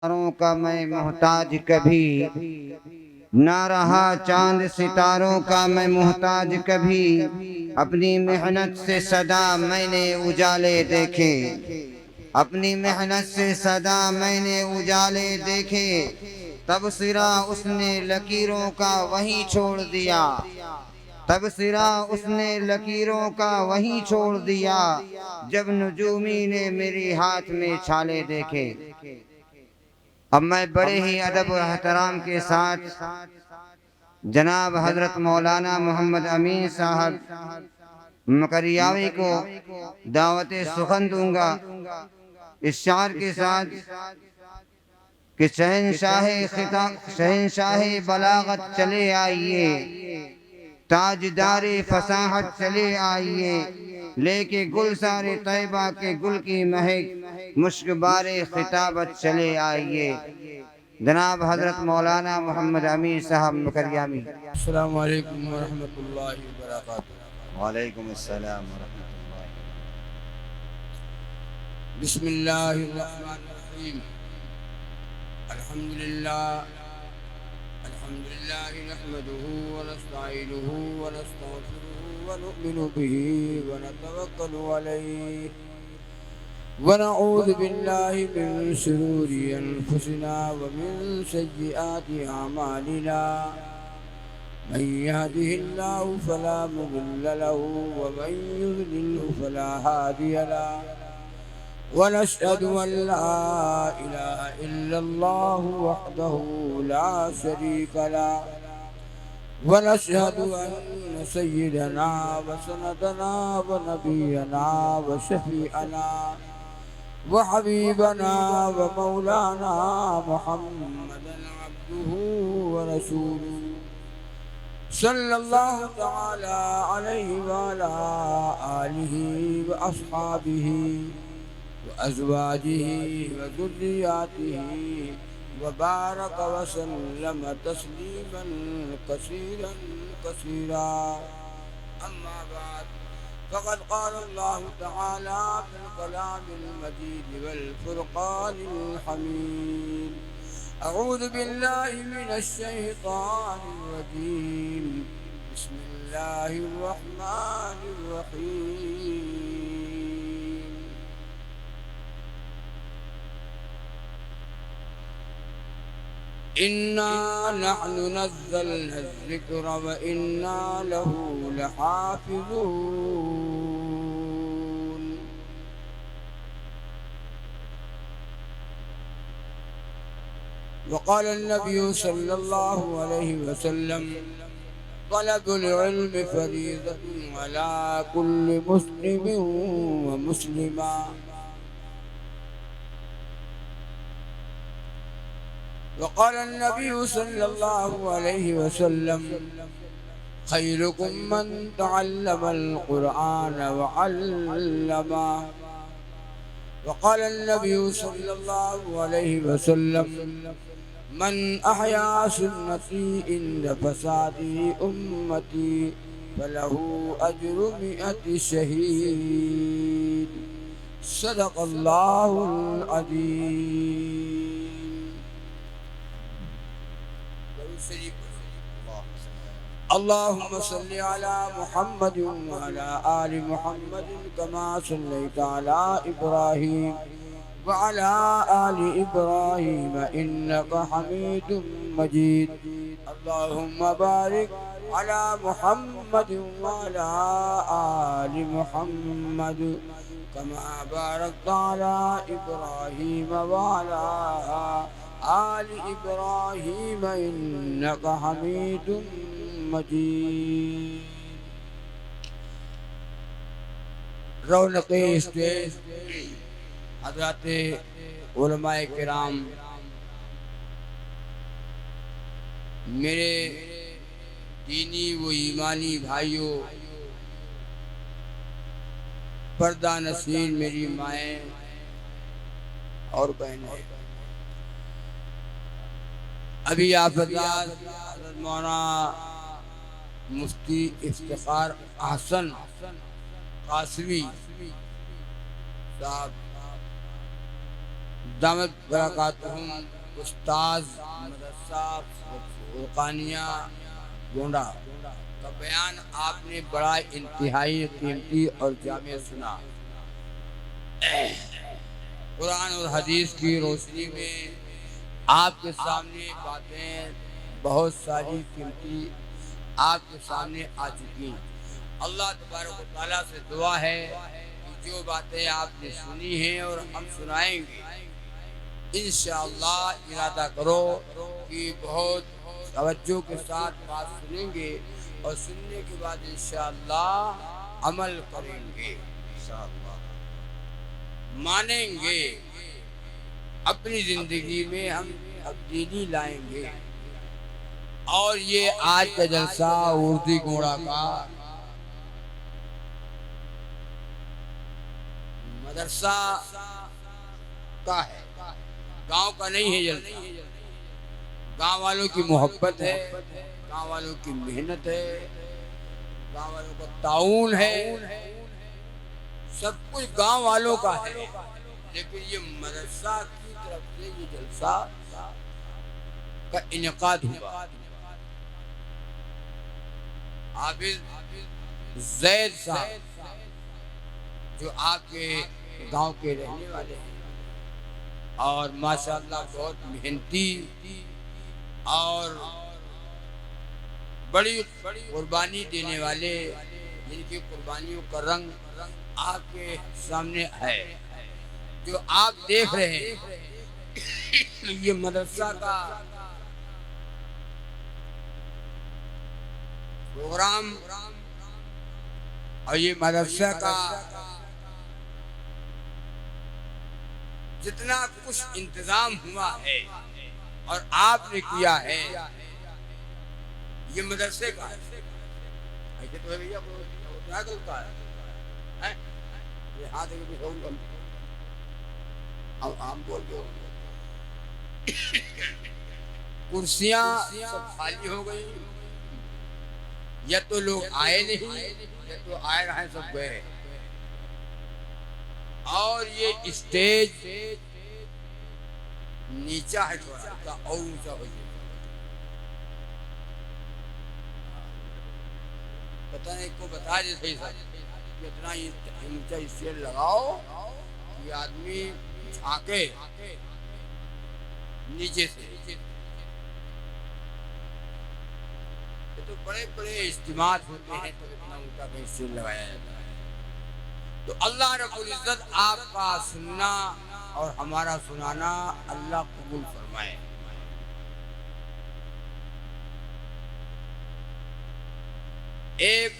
सितारों का मैं मोहताज कभी, ना रहा चांद सितारों का मैं मोहताज कभी। अपनी मेहनत से सदा मैंने उजाले देखे, अपनी मेहनत से सदा मैंने उजाले देखे। तब सिरा उसने लकीरों का वहीं छोड़ दिया, तब सिरा उसने लकीरों का वहीं छोड़ दिया, जब नजूमी ने मेरी हाथ में छाले देखे। अब मैं बड़े ही अदब और एहतराम के साथ जनाब हजरत मौलाना मोहम्मद अमीन साहब मकरियावी को दावत सुखन दूंगा इस शार के साथ कि शहनशाह बलागत चले आइए, ताजदारे फसाहत चले आइए, लेके गुल सारे तैबा के गुल की महक, मुश्कबारे खिताबत चले आइए। जनाब हजरत मौलाना मोहम्मद अमीर साहब मकरियामी। अस्सलामु अलैकुम वरहमतुल्लाहि वबरकातुहू। वालेकुम अस्सलाम वरहमतुल्लाह। बिस्मिल्लाहिर्रहमानिर्रहीम। अल्हम्दुलिल्लाह अल्हम्दुलिल्लाहि नहमदुहु व नस्तईनुहु व नस्तगफिरुहु व नु'मिनु बिही व नतवक्कलु अलैहि व नऊज़ु बिल्लाहि मिन शुरूरि अनफुसिना व मिन सय्यिआति अमालिना। मन यहदिहिल्लाहु फला मुदिल्ल लहु व मन युद्लिल्हु फला हादिय लहु। वनशहदु अन ला इलाहा इल्लल्लाहु वहदहु ला शरीका लहु वनशहदु अन्न सय्यिदना व सनदना व नबियना व शफीअना व हबीबना व मौलाना मुहम्मदन अब्दुहु व रसूलुहु सल्लल्लाहु तआला अलैहि व अला आलिहि व अस्हाबिहि व अज़वाजिहि व ज़ुर्रिय्यातिहि व बारक व सल्लम तस्लीमन कसीरन कसीरा। अम्मा बाद फ़क़द क़ाल अल्लाहु तआला फ़िल कलामिल मजीद वल फ़ुरक़ानिल हमीद। अऊज़ु बिल्लाहि मिनश शैतानिर रजीम। बिस्मिल्लाहिर रहमानिर रहीम। इन्ना नहनु नज़्ज़लना ज़िक्र व इन्ना लहू लहाफ़िज़ून। वक़ाल नबी सल्लल्लाहु अलैहि वसल्लम तलबुल इल्म फ़रीज़तुन अला कुल्लि मुस्लिमिन व मुस्लिमा। वक़ाल नबी सल्लल्लाहु अलैहि वसल्लम खैरुकुम मन तअल्लमल क़ुरआन व अल्लमा। वक़ाल नबी सल्लल्लाहु अलैहि वसल्लम मन अहया सुन्नती इंद फसादी उम्मती फलहु अज्रु मिअति शहीद। सदक़ल्लाहुल अज़ीम। अल्लाहुम्मा सल्लि अला मुहम्मद व अला आलि मुहम्मद कमा सल्लैता अला इब्राहीम व अला आलि इब्राहीम इन्नका हमीदुम मजीद। अल्लाहुम्मा बारिक अला मुहम्मद व अला आलि मुहम्मद कमा बारकता अला इब्राहीम व अला आलि इब्राहीम इन्नका हमीदुम मजीद। रौनक़े स्टेज हज़रात उलमाए किराम, मेरे दीनी व ईमानी भाइयों, पर्दा नसीन मेरी माएँ और बहनें, अभी आप मौलाना मुफ्ती इफ्तिखार अहसन कासमी साहब दामत बरकातुहुम उस्ताद मदरसा फुरकानिया गोंडा का बयान आपने बड़ा इंतहाई कीमती और जामे सुना। कुरान और हदीस की रोशनी में आपके सामने बातें बहुत सारी कीमती आपके सामने आ चुकी हैं। अल्लाह तबारक व तआला से दुआ है कि जो बातें आपने सुनी हैं और हम सुनाएंगे, इंशाअल्लाह इरादा करो कि बहुत तवज्जो के साथ बात सुनेंगे और सुनने के बाद इंशाअल्लाह अमल करेंगे, मानेंगे, अपनी जिंदगी में हम तब्दीली लाएंगे। और ये आज का जलसा उर्दी घोड़ा का मदरसा का है, गांव का नहीं है जलसा। गांव वालों की मोहब्बत है, गांव वालों की मेहनत है, गांव वालों का ताउन है, सब कुछ गांव वालों का है। लेकिन ये मदरसा की तरफ से ये जलसा का इनेकाद हुआ। आबिद जैद साहब जो आपके गांव के रहने वाले हैं और माशाअल्लाह बहुत मेहनती और बड़ी कुर्बानी देने वाले, जिनकी कुर्बानियों का रंग आपके सामने है, जो आप देख रहे हैं। ये मदरसा का प्रोग्राम और ये मदरसा का जितना कुछ इंतजाम हुआ है और आपने किया है, ये मदरसे का है। ऐसे तो है भैया, क्या गलता है? ये हाथ आम बोल दो। कुर्सियां सब खाली हो गई, या तो लोग आए नहीं या तो आए रहे सब गए। और ये स्टेज नीचा है, थोड़ा सा और ऊंचा हो जाए। पता नहीं को बता दे सही सा कितना ऊंचा स्टेज लगाओ कि आदमी झांके नीचे से। तो बड़े बड़े इज्तिमात होते हैं तो इतना ऊंचा कहीं स्टेज लगाया जाता है। तो अल्लाह रब्बुल इज्जत आपका सुनना और हमारा सुनाना अल्लाह कबूल फरमाए। एक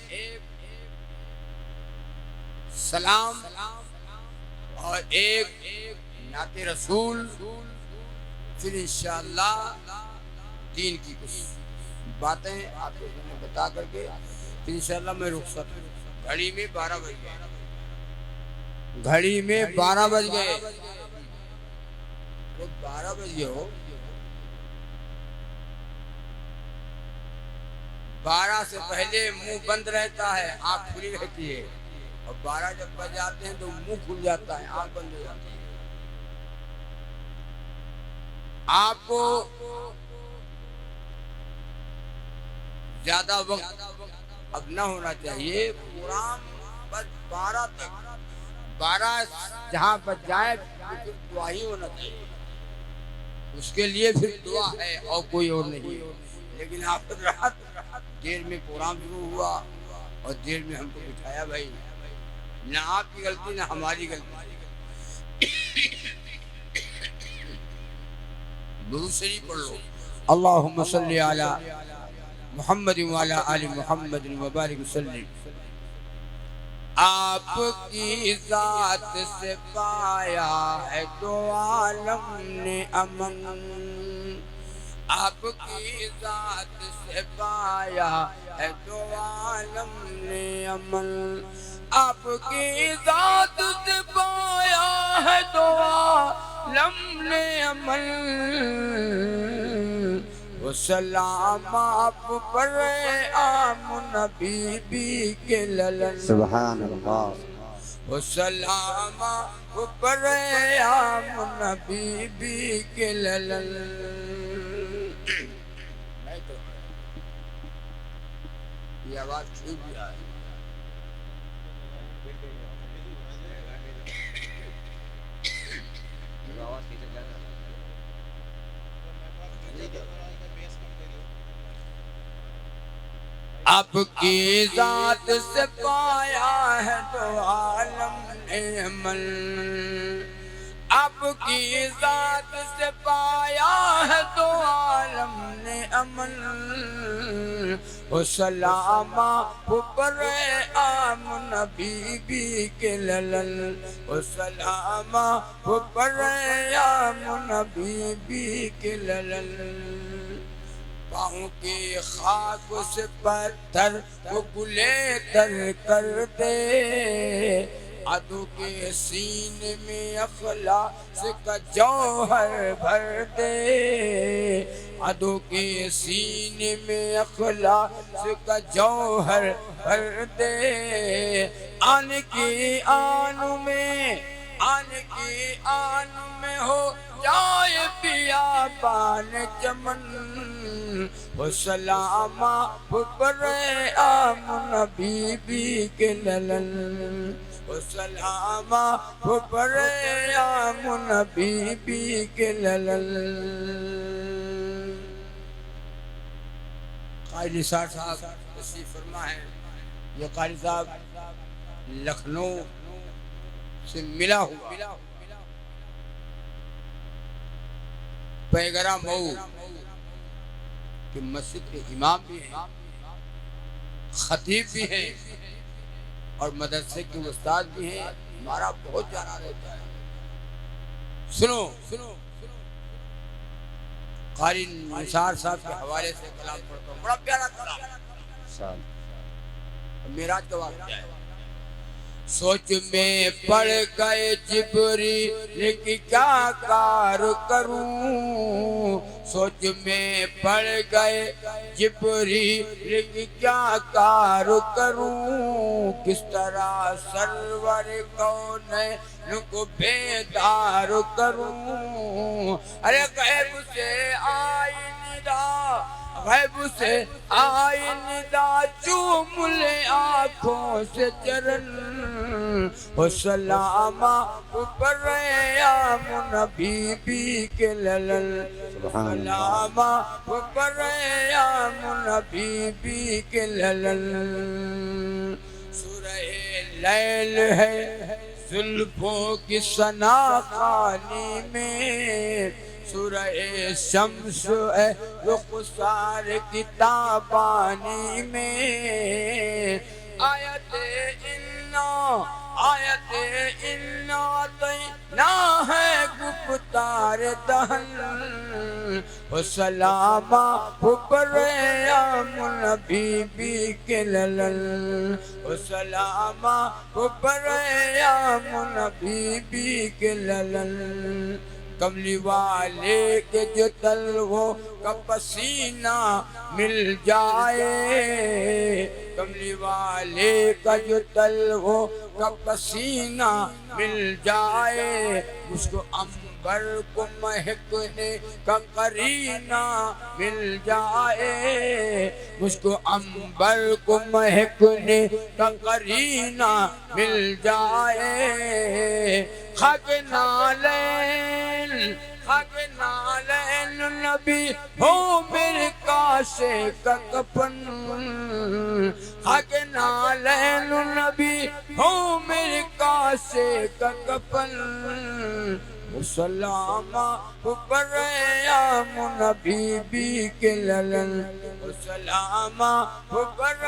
सलाम और एक नाते रसूल, फिर इंशाअल्लाह दीन की कुछ बातें आपको बता करके फिर इंशाअल्लाह मैं रुखसत हूँ। घड़ी में 12 बज गए, घड़ी में 12 बज गए। 12 बजे हो, 12 से पहले मुंह बंद रहता है, आंख खुली रहती है, और 12 जब बज जाते हैं तो मुंह खुल जाता है, आंख बंद हो जाती है। आपको ज्यादा वक्त अब न होना चाहिए। कुरान बस 12 तक, 12 जहाँ बच जाए तो फिर दुआ ही होना चाहिए, उसके लिए फिर दुआ है और कोई और नहीं। लेकिन आप रात देर में प्रोग्राम शुरू हुआ और देर में हमको बिठाया भाई, ना आपकी गलती ना हमारी गलती। दुरूद शरीफ पढ़ लो, अल्लाहुम्मा सल्ली अला मुहम्मद व अला आलि मुहम्मद व बारिक वसल्लिम। आपकी जात से पाया है तो आलम ने अमन, आपकी जात से पाया है तो आलम ने अमन, आपकी जात से पाया है तो आलम ने अमन। वो सलाम आप पर आम नबी के ललन, सुभान अल्लाह। वो सलामा ऊपर आम नबी भी के ललन। नहीं तो ये आवाज छूट गया है। आपकी जात से पाया है तो आलम ने अमल, आपकी जात से पाया है तो आलम ने अमल। ओ सलामा ऊपर आम नबी भी के ललन, ओ सलामा ऊपर आम नबी भी के ललन। पाँव के खाक से पत्थर को गुले तर कर दे, अदू के सीने में अखलास का जौहर भर दे, अदू के सीने में अखलास का जौहर भर दे। आन की आन में, आन की आन में हो जाए पिया पान चमन। वो सलामा ऊपर आम नबी भी के ललन, वो सलामा ऊपर आम नबी भी के ललन। क़ारी निसार साहब तशरीफ़ फरमा है। ये क़ारी साहब लखनऊ से मिला हुआ पैगरा मऊ कि मस्जिद के इमाम भी हैं, खतीब भी हैं और मदरसे के उस्ताद भी हैं। हमारा बहुत जाना रहता है। सुनो सुनो क़ारी निसार साहब के हवाले से कलाम पढ़ता हूँ, बड़ा प्यारा कलाम। मेराज का वाक़या है। सोच में पड़ गए जिब्रील कि क्या कार करूं, सोच में पड़ गए जिब्रील कि क्या कार करूं। किस तरह सरवर कौनैन को बेदार करूं। अरे गैब से आई निदा, गैब से आई निदा, चूम ले आँखों से चरण। ओ सलामा ऊपर आम नबी भी के ललन, सलामा ऊपर आम नबी भी के ललन। सूरह लैल है जुल्फों की सना खानी में, सूरह शम्स है रुखसार किताबानी में। आयते इन्ना तैना है गुफ्तार दहन। ओ सलामा ऊपर आम नबी भी के ललन, ओ सलामा ऊपर आम नबी भी के ललन। कमली वाले के जो तलवों का पसीना मिल जाए, कमली वाले का जो तलवों का पसीना मिल जाए। उसको अंबर को महकने का करीना मिल जाए, मुझको अंबर को महकने का करीना मिल जाए। खाक नालैन, खाक नालैन नबी हो मेरे काशे का कफन। खाक नालैन नबी हो मेरे काशे का कफन। सलामा ऊपर आम नबी भी के ललन, सलामा ऊपर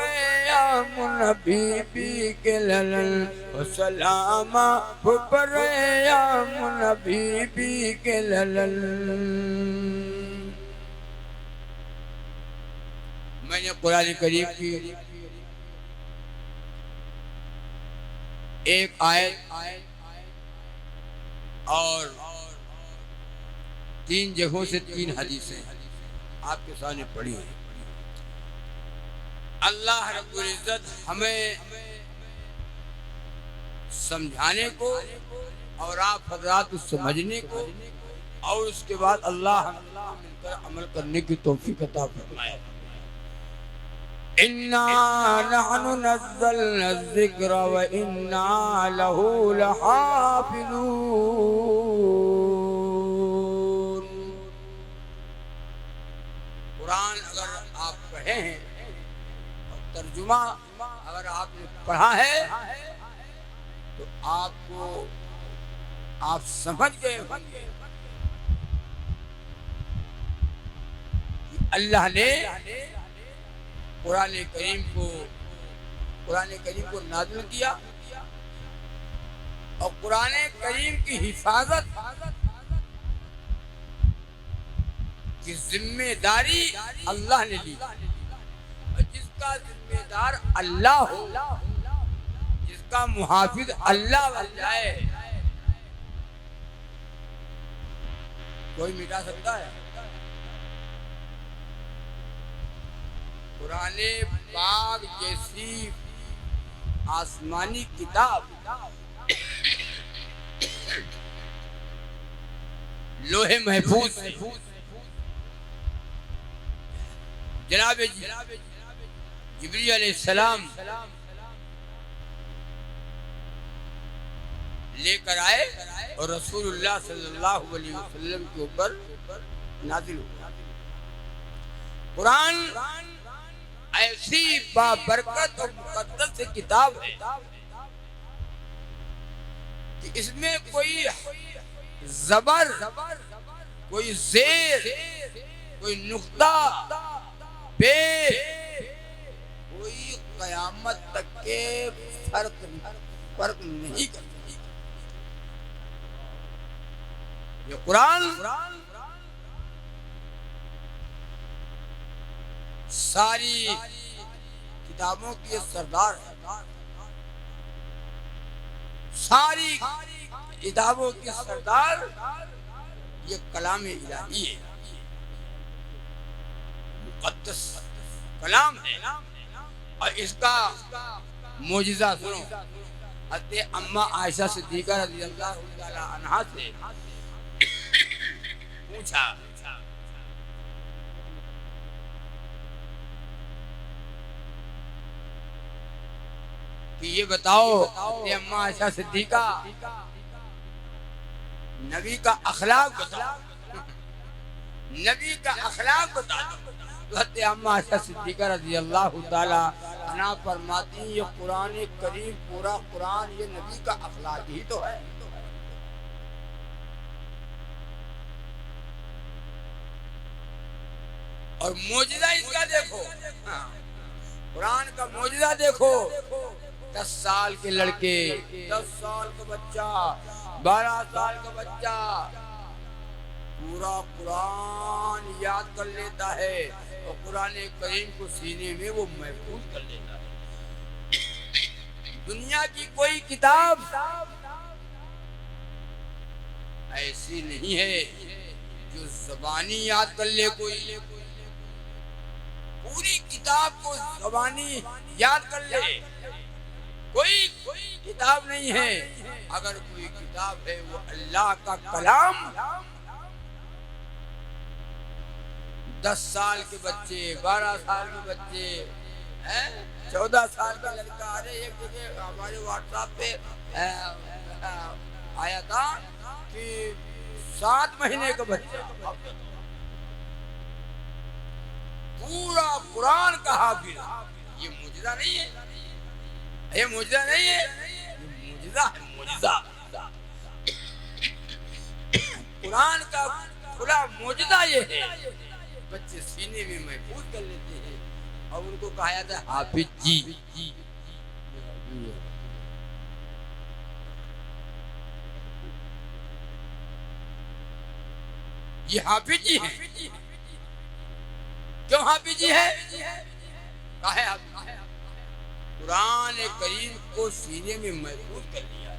आम नबी भी के ललन, सलामा ऊपर आम नबी भी के ललन। मैंने कुरान करीम की एक आयत और 3 जगहों से 3 हदीसें आपके सामने पढ़ी हैं। अल्लाह रब्बुल इज्जत हमें समझाने को और आप हजरात उस समझने को और उसके बाद अल्लाह हम मिलकर अमल करने की तौफीक अता फरमाए। इन्ना नहनु नज़्ज़लना ज़िक्र व इन्ना लहू लहाफ़िज़ून। कुरान अगर आप पढ़े हैं और तर्जुमा अगर आपने पढ़ा है तो आपको आप समझ गए होंगे कि अल्लाह ने कुरान करीम को नाज़िल किया और कुरान करीम की हिफाजत की जिम्मेदारी अल्लाह ने ली। और जिसका जिम्मेदार अल्लाह हो, जिसका मुहाफिज अल्लाह बन जाए, कोई मिटा सकता है? कुराने पाक जैसी आसमानी किताब लोहे महफूज जनाब जिब्रील अलैहिस्सलाम लेकर आए और रसूलुल्लाह सल्लल्लाहु अलैहि वसल्लम के ऊपर नाज़िल हुआ। कुरान ऐसी बाबरकत और मुकद्दस किताब है कि इसमें कोई जबर, कोई जेर, कोई नुक्ता, कोई कयामत तक के फर्क नहीं कर सकती। ये कुरान सारी किताबों की सरदार है, सारी किताबों की सरदार ये कलाम इलाही है, मुक़द्दस कलाम है। और इसका मोजिज़ा सुनो। हज़रत अम्मा आयशा सिद्दीक़ा रज़ियल्लाहु ताला अन्हा से पूछा कि ये बताओ ये अम्मा आयशा सिद्दीक़ा, नबी का अखलाक बताओ, नबी का अखलाक बता दो। हज़रत अम्मा आयशा सिद्दीक़ा रज़ियल्लाहु ताला अन्हा फरमाती ये कुरान करीम, पूरा कुरान ये नबी का अखलाक ही तो है। और मोजिज़ा इसका देखो, कुरान का मोजिज़ा देखो। 10 साल के लड़के, 10 साल का बच्चा, 12 साल का बच्चा पूरा कुरान याद कर लेता है और कुरान करीम को सीने में वो महफूज कर लेता है। दुनिया की कोई किताब ऐसी नहीं है जो ज़बानी याद कर ले कोई, पूरी किताब को ज़बानी याद कर ले कोई किताब नहीं है। अगर कोई किताब है वो अल्लाह का कलाम। 10 साल के बच्चे, 12 साल के बच्चे, 14 साल का लड़का, अरे एक जगह हमारे व्हाट्सएप पे आया था कि 7 महीने का बच्चा पूरा कुरान का हाफिज। ये मुजिज़ा नहीं है, ये मुजिज़ा नहीं है, ये मुजिज़ा है, मुजिज़ा। कुरान का खुला मुजिज़ा ये है, बच्चे सीने में महफूज कर लेते हैं और उनको कहा जाता है हाफिज जी। ये हाफिज जी है। क्यों हाफिज जी है? काहे हाफिज? कुरान करीम को सीने में महफूज कर लिया है।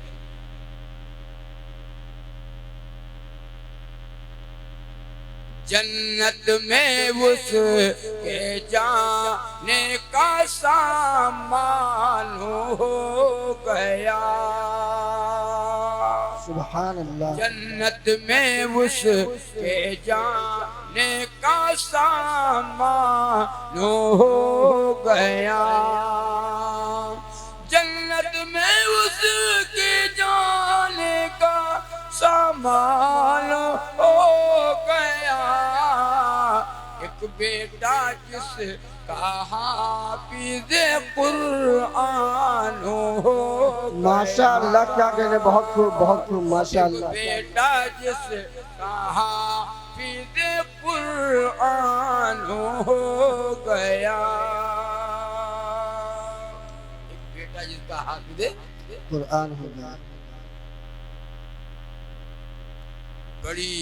जन्नत में उसके जाने का सामान हो गया। सुभान अल्लाह। जन्नत में उसके जाने का सामान हो गया, जन्नत में उसके जाने का सामान हो गया। एक बेटा जिसका हाफिज़े कुरान हो गया। माशाअल्लाह, क्या कहने, बहुत खूब, बहुत खूब, माशाअल्लाह। बेटा जिसका हाफिज़े कुरान हो गया, एक बेटा जिसका हाफिज़े कुरान हो गया। बड़ी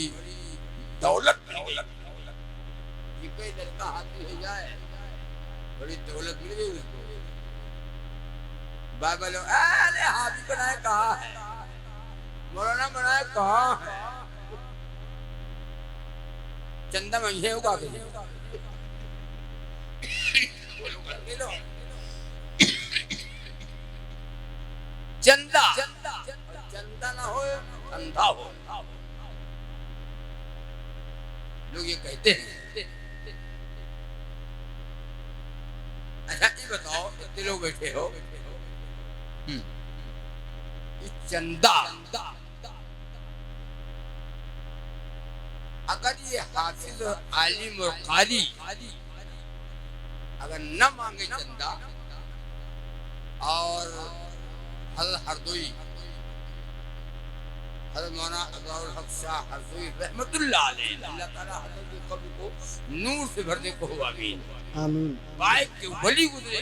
दौलत मिल गई। ये कोई लड़का हाफिज़ हो जाए, बड़ी दौलत मिल गई उसको। बाबा लोग अरे हाफिज़ बनाए कहाँ है, मौलाना बनाए कहाँ है, चंदा मंगे होगा चंदा चंदा ना हो अंधा हो, लोग ये कहते हैं। अच्छा ये बताओ, इतने लोग बैठे हो, चंदा अगर ये हाफिज आलिम और कारी अगर न मांगे चंदा, और हज़रत हरदोई हज़रत मौलाना अब्दुल हक शाह हरदोई रहमतुल्लाह अलैह, अल्लाह ताला हज़रत की कब्र को नूर से भर दे, कहो आमीन आमीन। बाइक के वली गुजरे,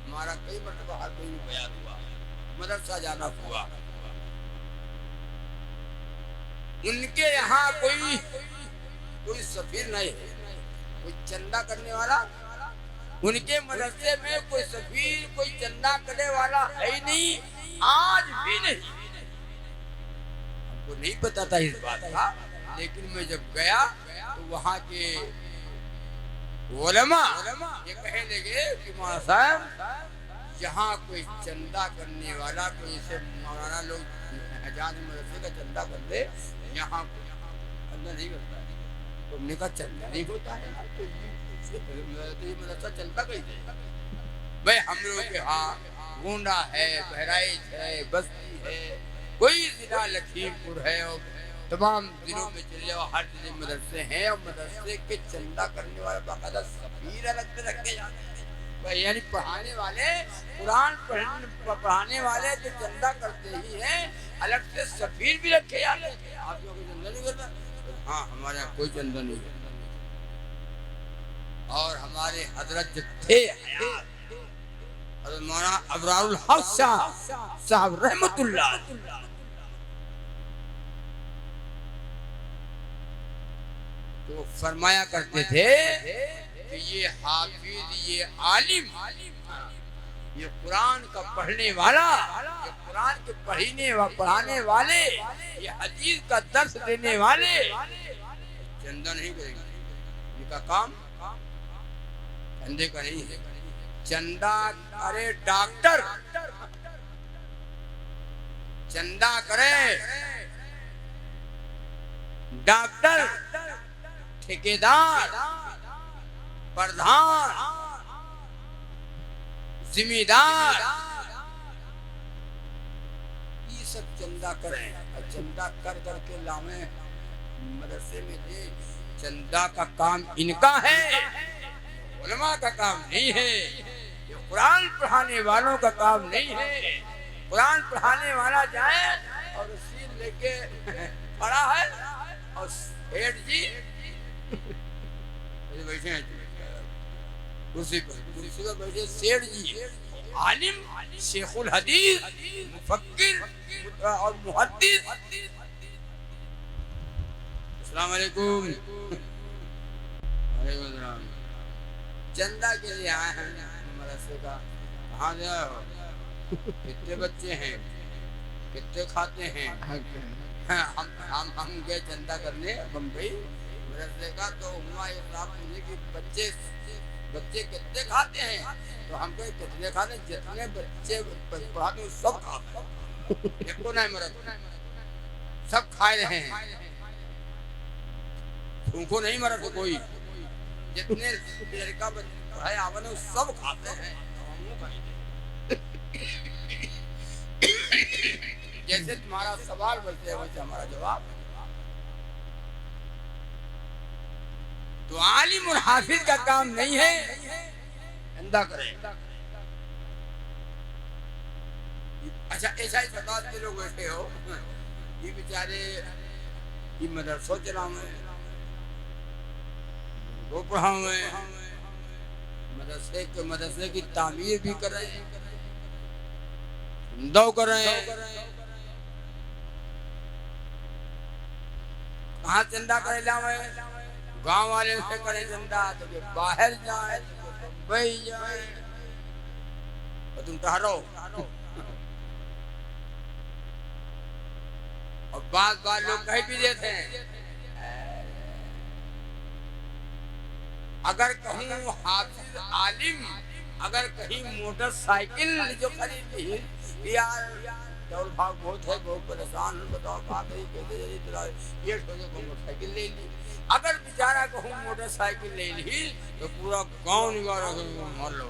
हमारा कई मरतबा हरदोई में बयान हुआ, मदरसा जाना हुआ, उनके यहाँ कोई सफीर नहीं है, कोई चंदा करने वाला, उनके मदरसे में कोई सफीर कोई चंदा करने वाला है ही नहीं, आज भी नहीं। हमको नहीं पता था इस बात का, लेकिन मैं जब गया तो वहाँ के उलमा ये कहने लगे कि मौलाना साहब, जहाँ कोई चंदा करने वाला, कोई ऐसे मौलाना लोग हजार मदरसे का चंदा कर दे, यहाँ चंदा नहीं करता है। तो हमने कहा चंदा नहीं होता है, तो ये मदरसा चलता कैसे? भाई हम लोग के यहाँ गोंडा है, बहराइच है, बस्ती है, कोई जिला लखीमपुर है, और तमाम जिलों में चले जाओ, हर जिले मदरसे हैं, और मदरसे के चंदा करने वाले बाकायदा सफीर अलग से रखे जाते हैं। यानी पढ़ाने वाले, कुरान पढ़ाने वाले जो चंदा करते ही हैं, अलग से सफीर भी रखे जाते हैं। आप लोगों को चंदा नहीं करता? हाँ, हमारे यहाँ कोई चंदा नहीं करता। और हमारे हजरत जो थे हजरत मौलाना अब्दुल हक शाह साहब रहमतुल्लाह, तो फरमाया करते थे कि ये हाफिज, ये आलिम, ये कुरान का पढ़ने वाला, ये कुरान के पढ़ाने वाले, ये हदीस का दर्स देने वाले चंदा नहीं करेंगे। इनका काम चंदे का नहीं है। चंदा करे डॉक्टर, चंदा करे डॉक्टर, ठेकेदार, प्रधान, जिम्मेदार, ये सब चंदा करें, और चंदा कर करके लावे मदरसे में दे। चंदा का काम इनका है, उलमा का काम नहीं है। ये कुरान पढ़ाने वालों का काम नहीं है। कुरान पढ़ाने वाला जाए और सील लेके खड़ा है, और सेठ जी बैठे हैं कुर्सी पर बैठे, सेठ जी आलिम, शेखुल हदीस, मुफक्किर और मुहद्दिस। अस्सलाम वालेकुम। चंदा के लिए आए हैं मदरसे का। कहाँ से आए हो? कितने बच्चे हैं, कितने खाते हैं? हम गए चंदा करने बम्बई मदरसे का, तो हुआ ये साहब मुझे कि बच्चे कितने खाते हैं? तो हम कहे कितने खाते, जितने बच्चे पढ़ाते सब खाते, देखो ना मदरसा। सब खा रहे हैं, भूखो नहीं मरा तो कोई, जितने लड़का भाई आवन है सब खाते हैं। जैसे तुम्हारा सवाल बोलते हैं वैसे हमारा जवाब। तो आलिम और हाफिज का काम नहीं है धंधा करें। अच्छा ऐसा ही 50 लोग बैठे हो, ये बेचारे ये मदरसों चलावे, वो पढ़ावे, मदरसे की तामीर भी करें, दो करें, कहाँ चंदा करे लावे, गांव वाले से करे चंदा, तो बाहर जाए, मुंबई जाए, और तुम ठहरो। और बात लोग कह भी देते हैं, अगर कहूँ हाफिज आलिम अगर कहीं मोटरसाइकिल जो खरीदी यार दौड़ भाग बहुत है, बहुत परेशान है, बताओ भाग रही कैसे, ये मोटरसाइकिल ले ली। अगर बेचारा कहूँ मोटरसाइकिल ले ली तो पूरा गांव निवारा मर लो।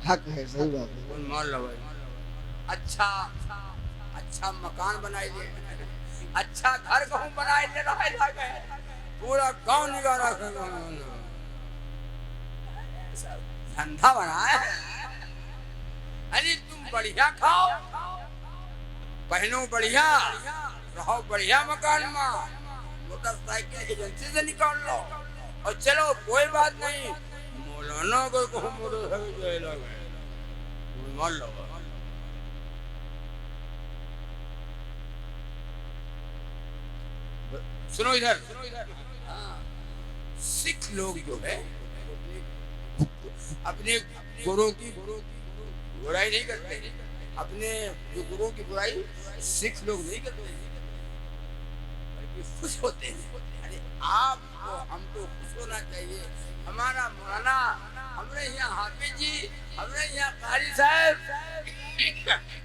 हक है, सही बात है। मर लो। अच्छा अच्छा मकान बनाई दे, अच्छा घर कहूँ बनाई दे रहा है, पूरा गांव निवारा धंधा बनाए। अरे तुम बढ़िया खाओ, पहनो बढ़िया, रहो बढ़िया मकान में, मोटरसाइकिल एजेंसी से निकाल लो और चलो, कोई बात नहीं। मौलाना को कहूँ मोटरसाइकिल मान लो। सुनो इधर, सिख लोग जो है अपने गुरु की बुराई नहीं करते, अपने जो गुरु की बुराई सिख लोग नहीं करते, बल्कि खुश होते हैं। अरे आपको हमको खुश होना चाहिए। हमारा मौलाना, हमारे यहाँ हाफिज जी, हमारे यहाँ कारी साहब,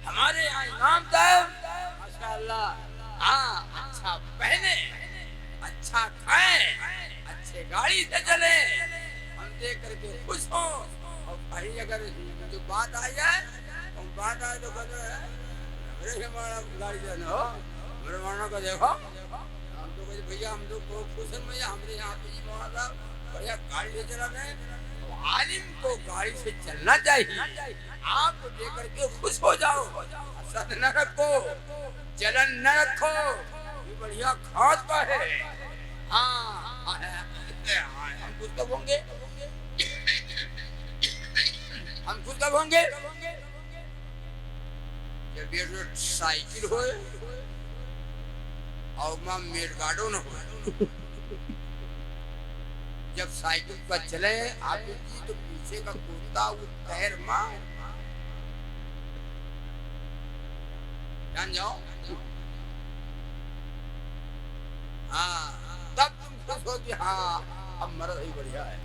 हमारे यहाँ इमाम साहब, माशाअल्लाह, हाँ अच्छा पहने, अच्छा खाएं, अच्छे गाड़ी से चले, हम देख करके खुश हो। और कहीं अगर जो बात आ जाए, तो बात आए तो कहते हैं हमारा गाड़ी जाना हो, मेरे माना को देखो, हम तो कहते भैया हम लोग बहुत खुश हैं भैया, हमारे यहाँ पे जी मौलाना बढ़िया गाड़ी से चला रहे। तो आलिम को गाड़ी से चलना चाहिए, आप देख करके खुश हो जाओ, असद न रखो, जलन न रखो, ये बढ़िया खाद का है। हाँ हम खुद कब होंगे, हम खुद कब होंगे जब ये साइकिल हो और मां मेडगाडो न हो। जब साइकिल पर चले आप जी तो पीछे का कुर्ता वो पैर मां जान जाओ। हाँ तब तुम खुश हो कि हाँ अब मर्द ही बढ़िया है,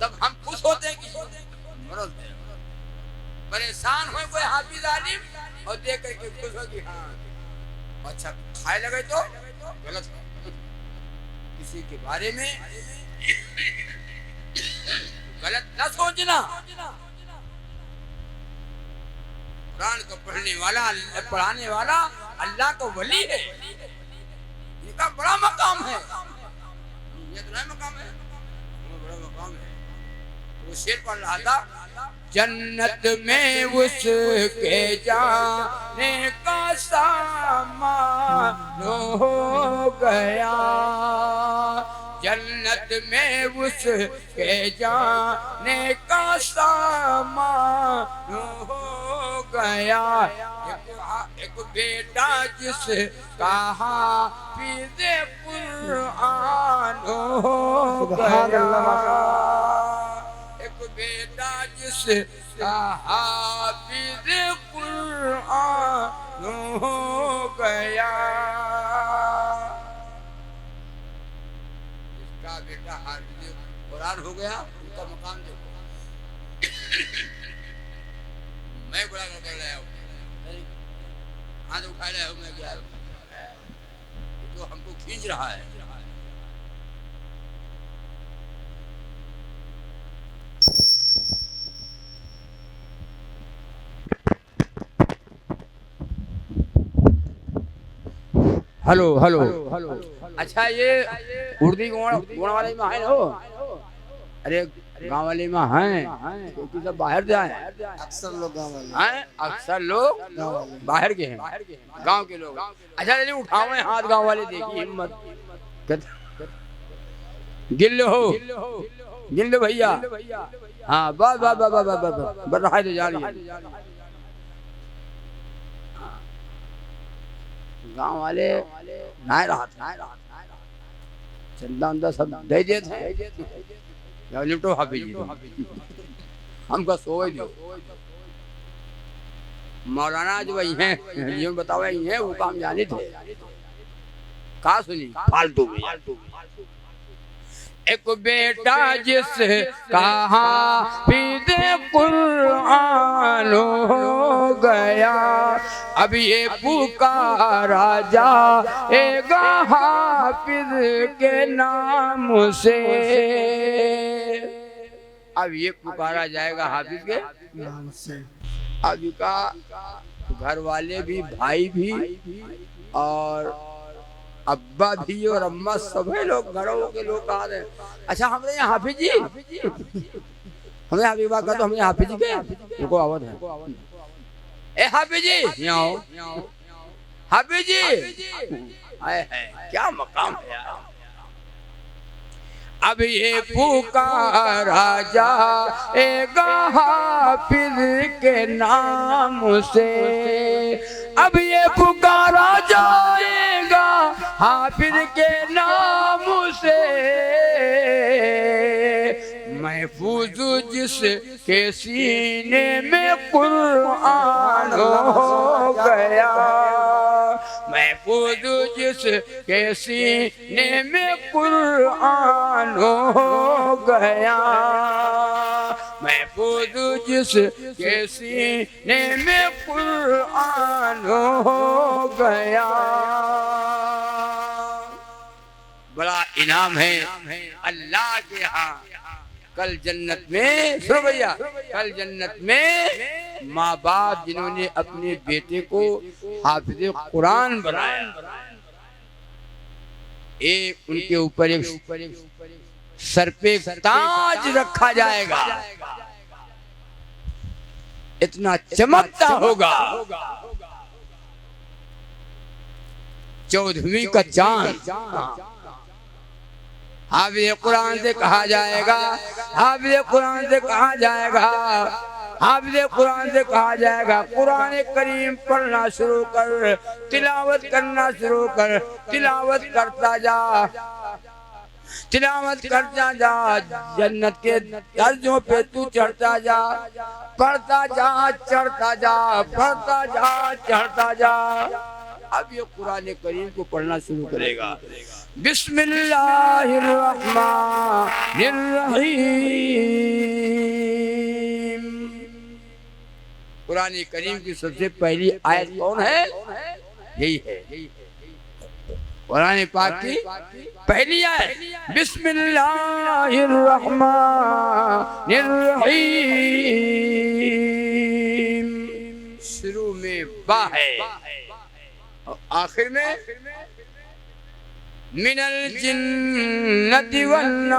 तब हम खुश होते हैं कि मर्द है। परेशान हो कोई हाफिज आलिम और देख करके खुश हो कि हाँ अच्छा खाए लगे तो गलत है। किसी के बारे में गलत न सोचना। कुरान को पढ़ाने वाला अल्लाह का वली है, इनका बड़ा मकाम है। ये तो नहीं मकाम है, बड़ा मकाम है। वो शेर पढ़ रहा था, जन्नत में उसके जाने का सामान हो गया, जन्नत में उसके जाने का सामान हो गया। एक बेटा जिसका हाफिज कुरान हो गया, एक बेटा जिसका हाफिज कुरान हो गया। जिसका बेटा हाफिज कुरान हो गया, उनका मकाम देखो। मैं बुला कर लाया हूँ, हाथ उठा लाया हूँ मैं क्या, तो हमको खींच रहा है। Hello hello hello. अच्छा ये उर्दी गुण वाले में है ना हो? अरे गांव वाले में हैं क्योंकि सब बाहर से आए हैं। अक्सर लोग गाँव वाले हैं अक्सर लोग बाहर के हैं, गांव के लोग। अच्छा चलिए उठावे हाथ गांव वाले, देखिए हिम्मत। गिन लो भैया। हाँ बस बस बस बस बस बस बस रहा तो जा रही है। गांव वाले नहीं रहा चंदा उंदा सब दे देते हैं। निपटो हाफिज जी हमका सोए दो। मौलाना जो वही हैं ये बताओ वही हैं, वो काम जाने थे का सुनी फालतू में। एक बेटा जिस कहा हाफिज कुरान हो गया, अब ये पुकारा जाएगा हाफिज के नाम से। अब ये पुकारा जाएगा हाफिज के नाम से। अब का घर वाले भी, भाई भी, और अब्बा भी और अम्मा सभी लोग घरों के लोग आ रहे हैं। अच्छा हमारे यहाँ हाफिज जी, हमें हाफिज बात कर, तो हमें हाफिज जी के उनको आवाज है। ए हाफिज जी यहाँ आओ, हाफिज जी आए हैं, क्या मकाम है यार। अब ये पुकारा जाएगा हाफिज के नाम से, अब ये पुकारा जाएगा हाफिज के नाम से। महफूज जिसके सीने में कुरान हो गया, महफूज जिसके सीने में कुरान हो गया, महफूज जिसके सीने में कुरान हो गया। बड़ा इनाम है अल्लाह के यहाँ। कल जन्नत में, सुनो भैया, कल जन्नत में माँ बाप जिन्होंने अपने बेटे को हाफिज कुरान बनाया, एक उनके ऊपर एक सर पे ताज रखा जाएगा, इतना चमकता होगा 14वीं का चांद। हाफिज कुरान से कहा जाएगा, हाफिज कुरान से कहा जाएगा, हाफिज कुरान से कहा जाएगा कुरान करीम पढ़ना शुरू कर, तिलावत करना शुरू कर, तिलावत करता जा, तिलावत करता जा, जन्नत के दर्जों पे तू चढ़ता जा, पढ़ता जा, चढ़ता जा, पढ़ता जा, चढ़ता जा। अब ये कुरान करीम को पढ़ना शुरू करेगा। बिस्मिल्लाहिर्रहमानिर्रहीम। कुरान करीम की सबसे पहली आयत कौन है? यही है कुरान पाक की पहली आयत, बिस्मिल्लाहिर्रहमानिर्रहीम। शुरू में बा है और आखिर में मिनल जिन्नति वन्नास।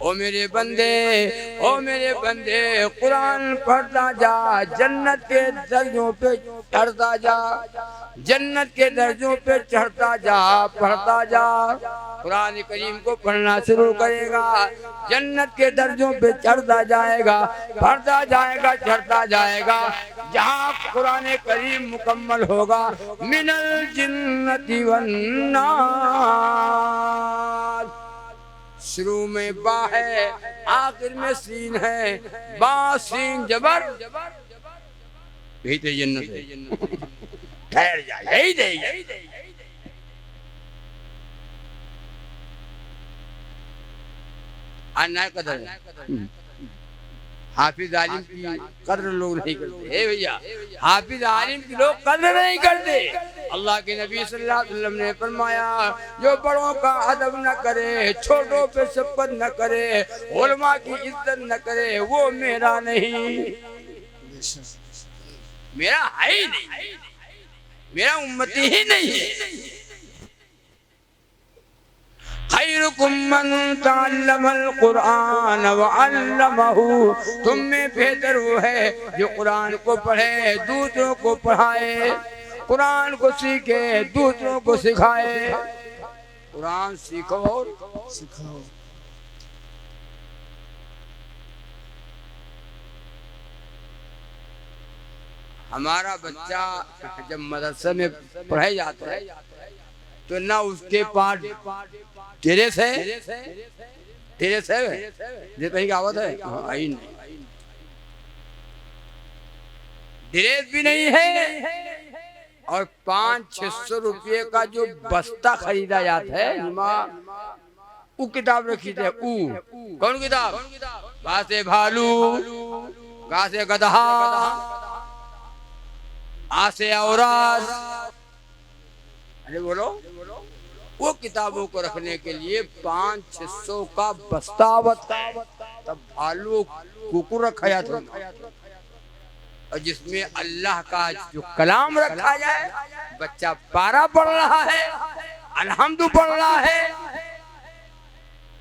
ओ मेरे बंदे, ओ मेरे बंदे, कुरान पढ़ता जा, जन्नत के दर्जों पे चढ़ता जा, जन्नत के दर्जों पे चढ़ता जा, पढ़ता जा। कुरान करीम को पढ़ना शुरू करेगा, जन्नत के दर्जों पे चढ़ता जाएगा, पढ़ता जाएगा, चढ़ता जाएगा। जहाँ कुरान करीम मुकम्मल होगा, मिनल जिन्नति वन्नास। शुरू में बा है, आखिर में सीन है, बा सीन जबर, यही तो जन्नत है। ठहर जा, यही देगी। अन्याय कदर हाफिज आलिम की कद्र लोग नहीं करते। हे भैया, हाफिज आलिम की लोग कद्र नहीं करते। अल्लाह के नबी सल्लल्लाहु अलैहि वसल्लम ने फरमाया, जो बड़ों का अदब न करे, छोटों पे शफ़क़त न करे, उलमा की इज्जत न करे, वो मेरा नहीं, मेरा है ही नहीं, मेरा उम्मती ही नहीं है। खैरुकुम मन तअल्लमल कुरान व अल्लमहु, तुम में बेहतर वो है जो कुरान को पढ़े, दूसरों को पढ़ाए, कुरान को सीखे, दूसरों को सिखाए। कुरान सीखो और सिखाओ। हमारा बच्चा जब मदरसे में पढ़ाई जाता है तो ना उसके पास ड्रेस है, ड्रेस है, ड्रेस कहीं कहावत है, आई नहीं, ड्रेस भी नहीं है, और 500-600 रुपये का जो बस्ता खरीदा जाता है, वो किताब रखी थे। कौन किताब? गा से भालू, गा से गधा, आ से औरत, अरे बोलो, वो किताबों को रखने के लिए 500-600 का बस्ता बता, तब भालू कुकुर रखा जाता है, और जिसमें अल्लाह का जो कलाम रखा जाए। बच्चा पारा पढ़ रहा है, अलहम्दु पढ़ रहा है,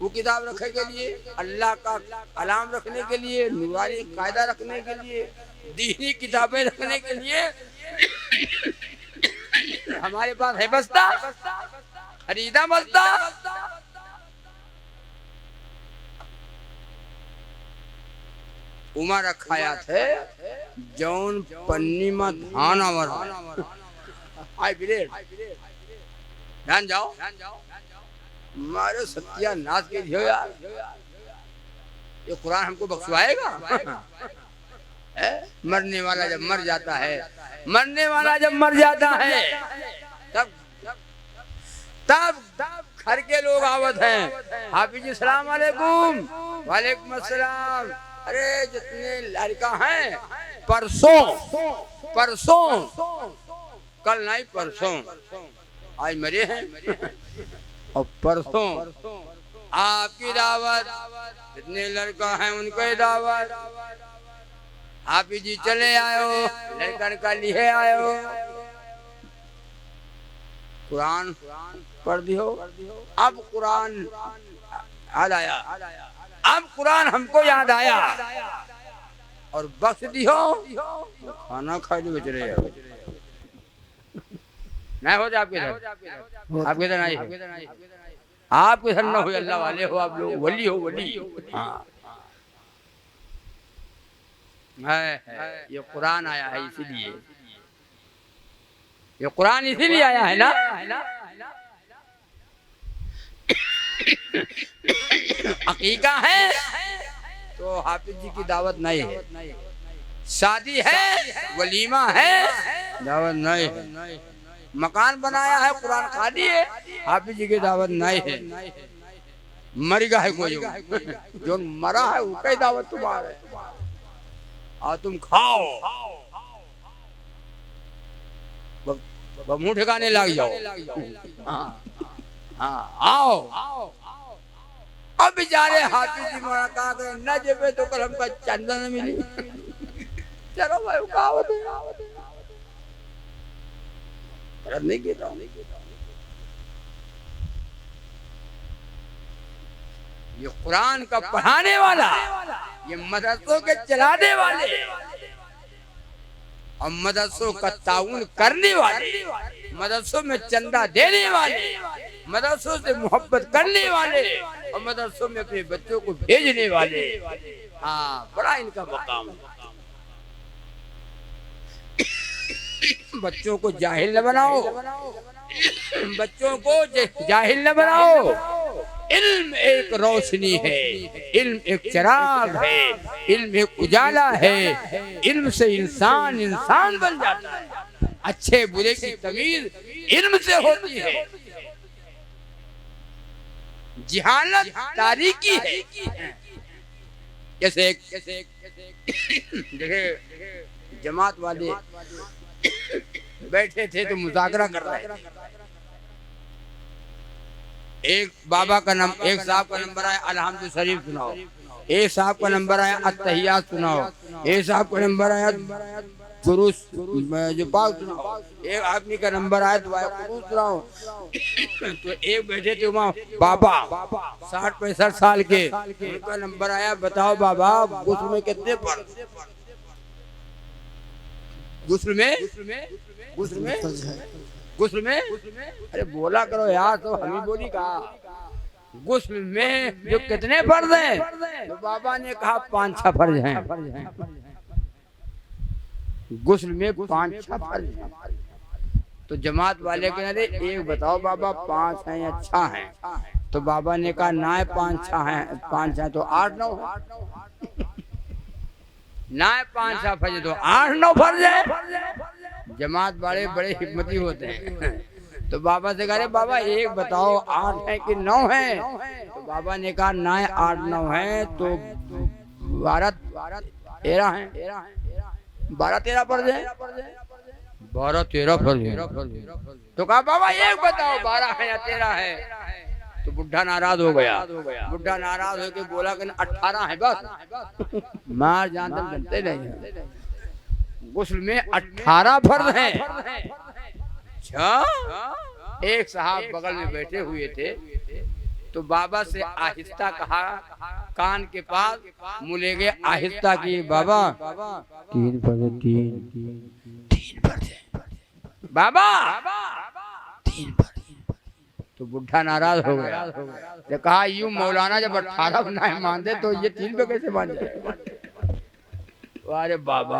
वो किताब रखने के लिए, अल्लाह का कलाम रखने के लिए, नूरानी कायदा रखने के लिए, दीनी किताबें रखने के लिए हमारे पास है बस्ता, खरीदा बस्ता। उमा रखाया थे जौन पन्नी में धान आवर आई बिरेड ध्यान जाओ, मारे सत्यानाश के दियो यार, ये कुरान हमको बख्शवाएगा? मरने वाला जब मर जाता है, मरने वाला जब मर जाता है, तब घर के लोग आवत हैं, हाफिज जी सलाम अलैकुम। वालेकुम अस्सलाम। अरे जितने लड़का हैं, परसों कल नहीं परसों आज मरे हैं, और परसों आपकी दावत, जितने लड़का हैं उनके दावत, हाफिज जी चले आयो, लड़कन का लिए आयो, कुरान पढ़ दियो। अब कुरान याद आया, अब कुरान हमको याद आया और बख्श दियो, खाना खा जो बच रहे हो नहीं हो जाए आपके इधर, आपके इधर नहीं, आपके इधर न हो, अल्लाह वाले हो आप लोग, वली हो, वली। हाँ है, ये कुरान आया है इसीलिए, ये कुरान इसीलिए आया है ना। अकीका है तो हाफिज जी की दावत नहीं है, शादी है, वलीमा है, दावत नहीं है, मकान बनाया है, कुरान खाली है, हाफिज जी की दावत नहीं है, मरिगा है कोई जो मरा है उसकी दावत तुम्हारे, और तुम खाओ, मुंह ठिकाने लग जाओ। हाँ आओ। अब बेचारे हाफिज जी मरा कहा गए न जेबे तो कल हमका चंदा न मिली। चलो भाई कहावत है, नहीं कहता ये कुरान का पढ़ाने वाला, ये मदरसों के चलाने वाले और मदरसों का ताउन करने वाले, मदरसों में चंदा देने वाले, मदरसों से मोहब्बत करने वाले और मदरसों में अपने बच्चों को भेजने वाले। हाँ, बड़ा इनका मकाम। बच्चों को जाहिल न बनाओ, बच्चों को जाहिल न बनाओ। इल्म एक रोशनी है, इल्म एक चिराग है, इल्म एक उजाला है। इल्म से इंसान इंसान बन जाता है। अच्छे बुरे की तमीज इल्म से होती है। जहालत तारीकी है, जैसे देखिए जमात वाले बैठे थे तो मुज़ाकरा कर रहे थे। एक बाबा का नंबर, एक साहब का नंबर आया अल्हम्दुलिल्लाह शरीफ सुनाओ, एक साहब का नंबर आया अत्तहियात सुनाओ, एक साहब का नंबर आया कुरूस जो पाक सुनाओ, एक आदमी का नंबर आया दुआ कुरूस सुनाओ। तो एक बैठे थे वहाँ बाबा 60-65 साल के, उनका नंबर आया बताओ बाबा गुस्ल में कितने फर्ज, गुस्ल में अरे बोला करो यार, तो हम ही बोली कहा गुस्ल में जो कितने फर्ज हैं, तो बाबा ने कहा 5-6 फर्ज हैं। गुस्ल में 5-6 फर्ज हैं। तो जमात वाले कहने एक बताओ बाबा 5 हैं या 6 हैं, तो बाबा ने कहा ना 5-6 हैं, 5 हैं तो 8-9 ना 5-6 फर्ज तो 8-9 फर्ज है। जमात वाले बड़े हिम्मती होते हैं। तो बाबा से कह बाबा एक बताओ 8 है कि 9 है, तो बाबा ने कहा ना 8-9 है तो 12-13 है, 12-13 फर्ज है, 12-13 फर्ज है। तो कहा बाबा एक बताओ 12 है या 13 है, तो बुढ़ा नाराज हो गया। बुढ़ा नाराज होकर बोला कि 18 है बस, मार जान तक बनते नहीं। गुस्ल में 18 फर्ज हैं। अच्छा, एक साहब बगल में बैठे हुए थे, तो बाबा से आहिस्ता कहा, कान के पास मुँह ले गए, आहिस्ता की बाबा 3 फर्ज, 3 फर्ज बाबा 3 फर्ज। तो बुढ़ा नाराज हो गया, तो कहा यूं मौलाना जब 18 नहीं मानते तो ये 3 पे कैसे मान जाए। अरे बाबा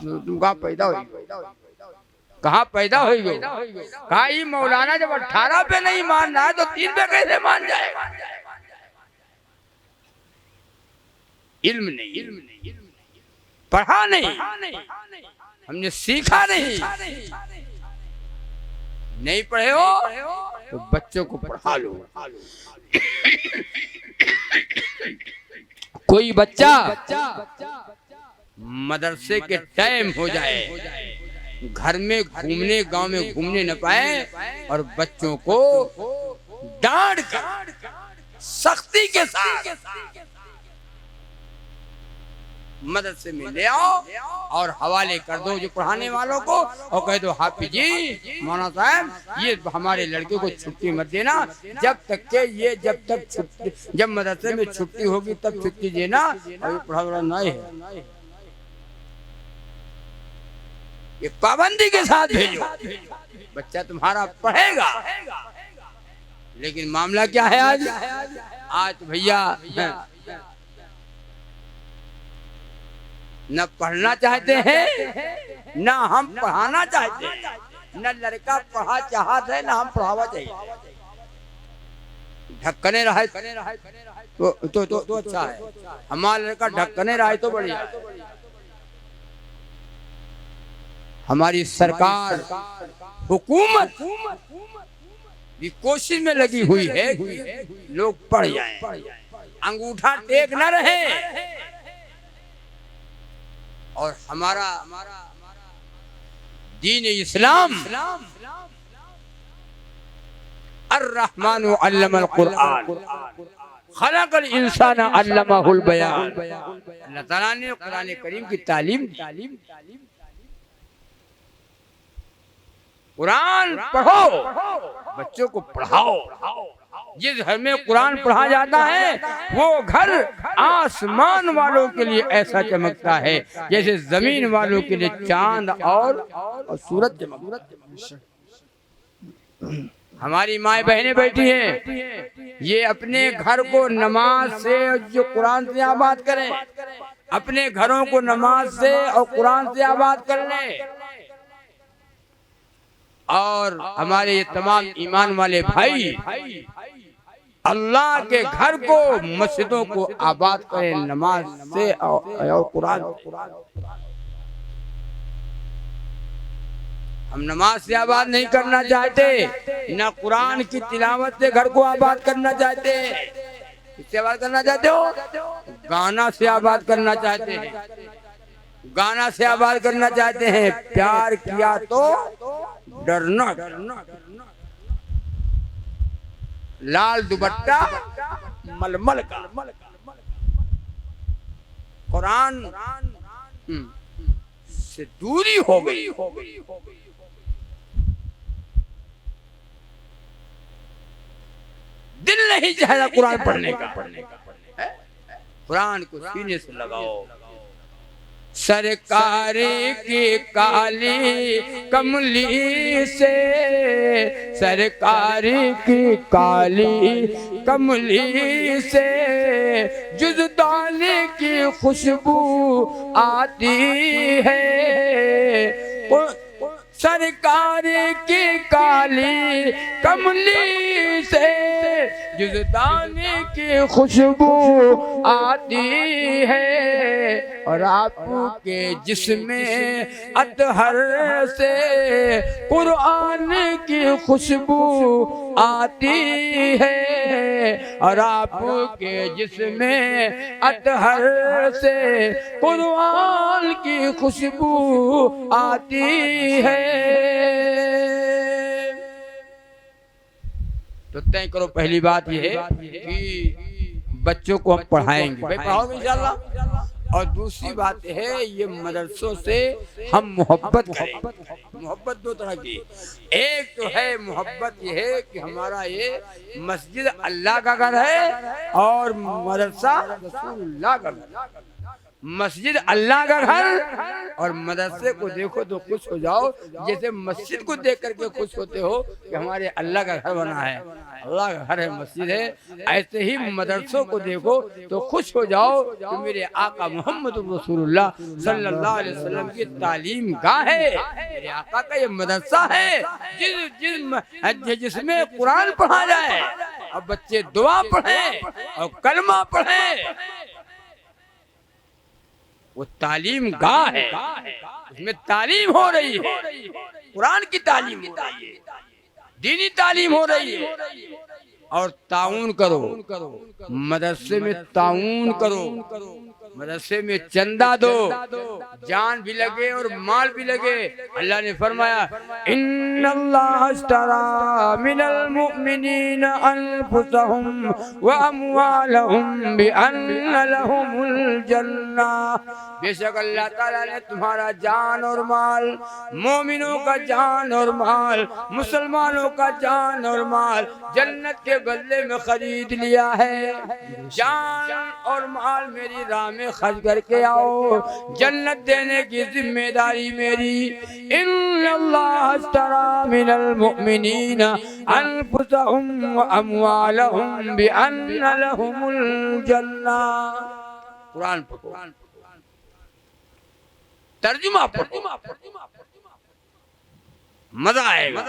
तुम कहाँ पैदा हुई, कहाँ पैदा हुई हो, कहा ये मौलाना जब 18 पे नहीं मान रहा है तो 3 पे कैसे मान जाएगा। इल्म नहीं, पढ़ा नहीं, हमने सीखा नहीं पढ़े हो तो बच्चों को पढ़ा लो। कोई बच्चा मदरसे के टाइम हो जाए, घर में घूमने, गांव में घूमने न पाए, और बच्चों को डांट कर सख्ती के साथ मदरसे में ले आओ और हवाले कर दो जो पढ़ाने वालों को, और कह दो हाफिज जी, मौलाना साहब ये हमारे लड़के को छुट्टी मत देना, जब तक के ये जब मदरसे में छुट्टी होगी तब छुट्टी देना, और ये पढ़ा नहीं है, ये पाबंदी के साथ भेजो, बच्चा तुम्हारा पढ़ेगा। लेकिन मामला क्या है आज तो भैया न पढ़ना चाहते हैं, न हम पढ़ाना चाहते हैं, न लड़का पढ़ा चाहता है, न हम पढ़ावा चाहिए। ढक्कने रहे तो अच्छा है, हमारा लड़का ढक्कने रहे तो बढ़िया है। हमारी सरकार, हुकूमत भी कोशिश में लगी हुई है कि लोग पढ़ जाएं, अंगूठा टेक न रहे। और हमारा दीन इस्लाम अर्रहमानु अल्लमल कुरआन खलक़ल इंसाना अल्लमहुल बयान। अल्लाह ताला ने कुरान करीम की तालीम दी। कुरान पढ़ो, बच्चों को पढ़ाओ। जिस घर में कुरान पढ़ा जाता है वो घर आसमान वालों के लिए ऐसा चमकता है जैसे जमीन वालों के लिए चांद और सूरज चमकता। हमारी माए बहनें बैठी हैं, ये अपने घर को नमाज से जो कुरान से आबाद करें, अपने घरों को नमाज से और कुरान से आबाद कर लें। और हमारे ये तमाम ईमान वाले भाई अल्लाह के घर को, मस्जिदों को आबाद करें नमाज से और कुरान। हम नमाज से आबाद नहीं करना चाहते, ना कुरान की तिलावत से घर को आबाद करना चाहते। किससे आबाद करना चाहते हो? गाना से आबाद करना चाहते हैं, गाना से आबाद करना चाहते हैं। प्यार किया तो डरना, लाल दुपट्टा मलमल का, कुरान से दूरी हो गई। दिल नहीं चाहेगा कुरान पढ़ने का। कुरान को सीने से लगाओ। सरकार की काली कमली से, सरकार की काली कमली से जुज़दाने की खुशबू आती है। सरकार की काली कमली से जुज़दाने की खुशबू आती है, और आपके जिस्में अतहर से कुरान की खुशबू आती है, और आपके जिस्में अतहर से कुरान की खुशबू आती है। तो तय करो, पहली बात यह है कि बच्चों को हम पढ़ाएंगे, भाई पढ़ाओगे इंशाल्लाह। और दूसरी बात है, ये मदरसों से हम मोहब्बत करें। मोहब्बत दो तरह की, एक तो है मोहब्बत ये है कि हमारा ये मस्जिद अल्लाह का घर है और मदरसा रसूलुल्लाह का घर। मस्जिद अल्लाह का घर और मदरसे को देखो तो खुश हो जाओ, जैसे मस्जिद को देख करके खुश होते हो कि हमारे अल्लाह का घर बना है, अल्लाह का घर है, मस्जिद है। ऐसे ही मदरसों को देखो तो खुश हो जाओ कि मेरे आका मोहम्मद रसूलुल्लाह सल्लल्लाहु अलैहि वसल्लम की तालीम गाह है, मेरे आका का ये मदरसा है जिसमें कुरान पढ़ा जाए और बच्चे दुआ पढ़े और कलमा पढ़े। वो तालीम गाह है, उसमें तालीम हो रही है, कुरान की तालीम हो रही है, दीनी तालीम हो रही है। और ताउन करो, मदरसे में ताउन करो, मदरसे में चंदा दो, जान भी लगे और माल भी लगे। अल्लाह ने फरमाया, इन्नल्लाह अश्तरा मिनल मुमिनीन अनफुसहुम व अमवालहुम बिअन्न लहुमुल जन्नह। बेशक अल्लाह ताला ने तुम्हारा जान और माल, मोमिनों का जान और माल, मुसलमानों का जान और माल जन्नत के बदले में खरीद लिया है। जान और माल मेरी राह में खर्च करके आओ, जन्नत देने की जिम्मेदारी मेरी। इन्नल्लाह अश्तरा मिनल मुमिनीन अनफुसहुम व अमवालहुम बिअन्न लहुमुल जन्नह। कुरान पढ़ो, तर्जुमा पढ़ो, मजा आएगा।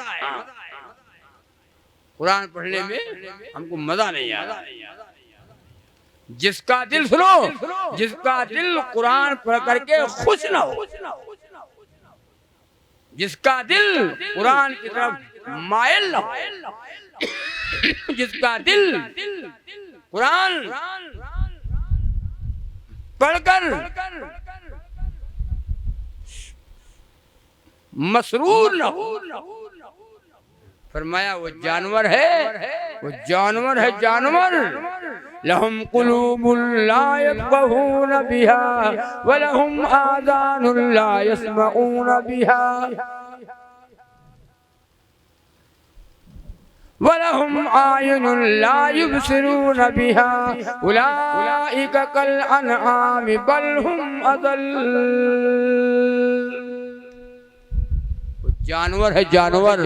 कुरान पढ़ने में हमको मजा नहीं आ रहा। जिसका दिल, सुनो, जिसका दिल कुरान पढ़ करके खुश ना हो, जिसका दिल कुरान की तरफ मायल ना हो, जिसका दिल कुरान पढ़कर मसरूर न हो, फरमाया वो जानवर है, वो जानवर है, जानवर। लहुम कुलूबुन ला यफ़क़हून बिहा व लहुम आज़ानुन ला यस्मऊन बिहा व लहुम आयुनुन ला युबसिरून बिहा उलाइका कल अनआमि बल हुम अज़ल। जानवर है, जानवर,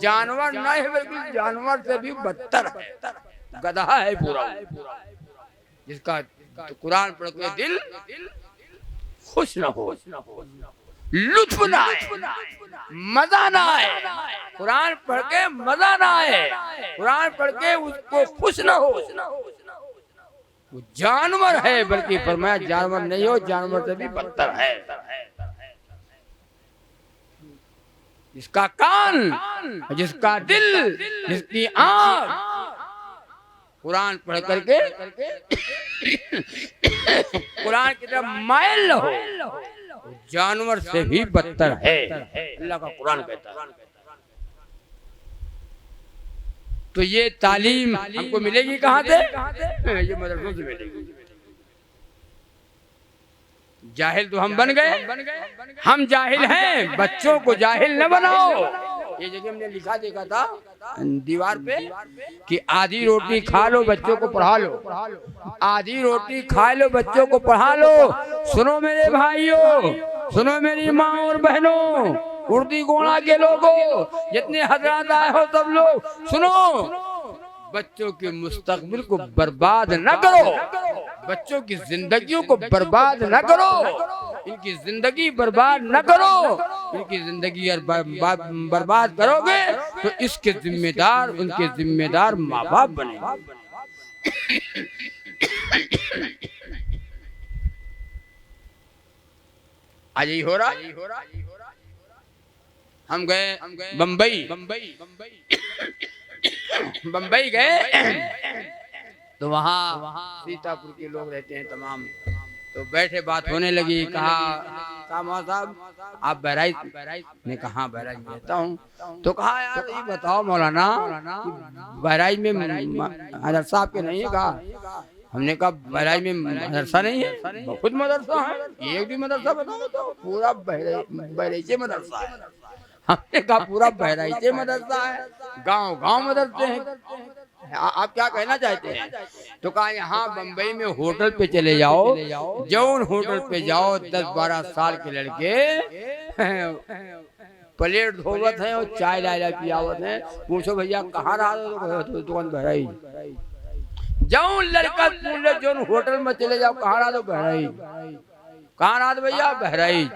जानवर नहीं है बल्कि जानवर से भी बदतर है, गधा है पूरा, जिसका कुरान पढ़ के दिल खुश न हो, लुत्फ ना आए, मजा ना आए, कुरान पढ़ के मजा ना आए, कुरान पढ़ के उसको खुश न हो, वो जानवर है। बल्कि फरमाया जानवर नहीं हो, जानवर से भी बदतर है। जिसका कान, जिसका दिल, जिसकी आँख कुरान पढ़ करके कुरान की तरफ माइल हो, जानवर से भी बदतर है, अल्लाह का कुरान कहता है। तो ये तालीम हमको मिलेगी कहाँ से? ये मदरसों से मिलेगी। जाहिल तो हम बन गए, हम जाहिल हैं, बच्चों को जाहिल न बनाओ। ये जगह हमने लिखा देखा था दीवार पे कि आधी रोटी खा लो बच्चों को पढ़ा लो, आधी रोटी खा लो बच्चों को पढ़ा लो। सुनो मेरे भाइयों, सुनो मेरी माँ और बहनों, उर्दी गोणा के लोगों, जितने हजरात आए हो सब लोग सुनो, बच्चों के मुस्तकबिल को बर्बाद न करो, बच्चों की जिंदगियों को बर्बाद न करो, इनकी जिंदगी बर्बाद न करो। इनकी जिंदगी बर्बाद करोगे तो इसके जिम्मेदार, उनके जिम्मेदार माँ बाप बने। आज ही हो रहा। हम गए बम्बई गए तो वहाँ सीतापुर के लोग रहते हैं तमाम, तो बैठे बात होने लगी। कहा साहब आप बहराइच ने? कहा बहराइच में रहता हूँ। तो कहा यार ये बताओ मौलाना, बहराइच में मदरसा आपके नहीं है? कहा हमने कहा बहराइच में मदरसा नहीं है, बहुत मदरसा है, एक भी मदरसा बताओ तो। पूरा बहराइच मदरसा है। हमने कहा पूरा बहराइच मदरसा है, गांव गांव मदरसे हैं, आप क्या कहना चाहते हैं? तो कहा यहाँ बम्बई में होटल पे चले जाओ, जौन होटल पे जाओ 10-12 साल के लड़के प्लेट धोवत हैं और चाय लाया पियावत हैं। पूछो भैया कहाँ रहा? तो दुकान बहराइच। जौन लड़का जौन होटल में चले जाओ, कहाँ रहा? तो बहराइच। कहाँ रहा भैया? बहराइच।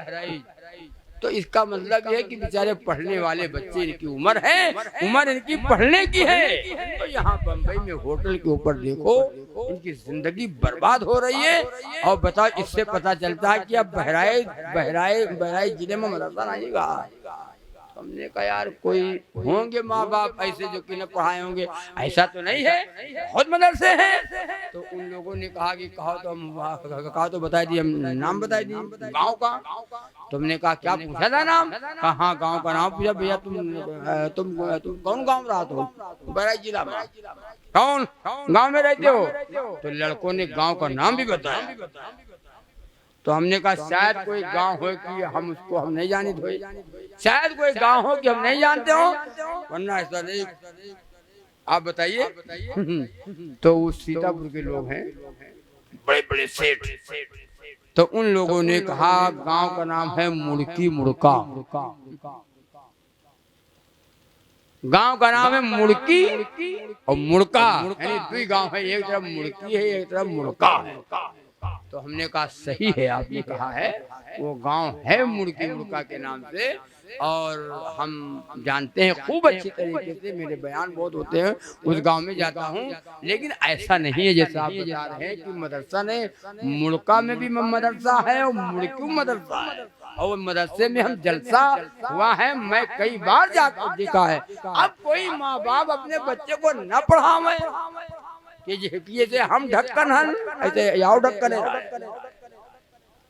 तो इसका मतलब यह है कि बेचारे पढ़ने वाले बच्चे, इनकी उम्र है, उम्र इनकी पढ़ने की है। तो यहाँ बम्बई में होटल के ऊपर देखो, इनकी जिंदगी बर्बाद हो रही है। और बताओ, इससे पता चलता है कि अब बहराइच जिले में मदरसा नहीं रहा। हमने कहा यार कोई होंगे माँ बाप ऐसे जो कि न पढ़ाए होंगे, ऐसा तो नहीं है, बहुत मदरसे हैं। तो उन लोगों ने कहा कि कहा तो बता दिए, हम नाम बता दिए गांव का। तो हमने कहा क्या पूछा था नाम? कहा गांव का नाम पूछा। भैया तुम कौन गांव रहा? तो बहराइच जिला में। कौन गांव में रहते हो? तो लड़कों ने गांव का नाम भी बताया। तो हमने कहा शायद कोई गांव हो कि हम नहीं जाने थे, शायद कोई गांव हो कि हम नहीं जानते हो, वरना ऐसा नहीं। आप बताइए। तो वो सीतापुर के लोग हैं, बड़े बड़े सेठ। तो उन लोगों ने कहा गांव का नाम है मुड़की मुड़का। गांव का नाम है मुड़की और मुड़का, यानी दो गांव है, एक तरफ मुड़की है, एक तरफ मुड़का है। तो हमने कहा सही है, आपने कहा है, वो गांव है मुड़की मुड़का के नाम से। और हम जानते हैं खूब अच्छी तरीके से, मेरे बयान बहुत होते हैं, उस गांव में जाता हूँ। लेकिन ऐसा नहीं है जैसा आप बता रहे हैं कि मदरसा नहीं, मुड़का में भी मदरसा है और मुड़की मदरसा है। और मदरसे में हम जलसा हुआ है, मैं कई बार जाकर देखा है। अब कोई माँ बाप अपने बच्चे को न पढ़ावे कि जैसे हम ढक्कन हैं, ऐसे याओ ढक्कन है।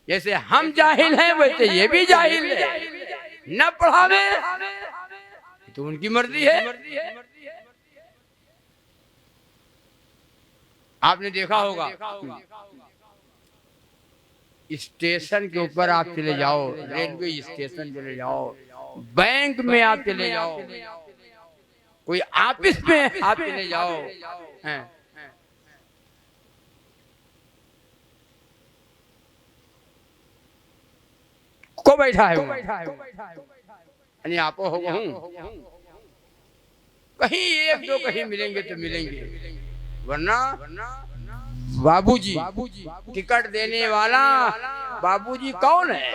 जैसे हम जाहिल हैं वैसे ये भी जाहिल है, न पढ़ावे तो उनकी मर्जी है। आपने देखा होगा स्टेशन के ऊपर आप चले जाओ, रेलवे स्टेशन चले जाओ, बैंक में आप चले जाओ, कोई ऑफिस में आप चले जाओ, को बैठा है यानी आप हो कहीं एक दो कहीं मिलेंगे तो मिलेंगे, वरना बाबूजी टिकट देने वाला बाबूजी कौन है?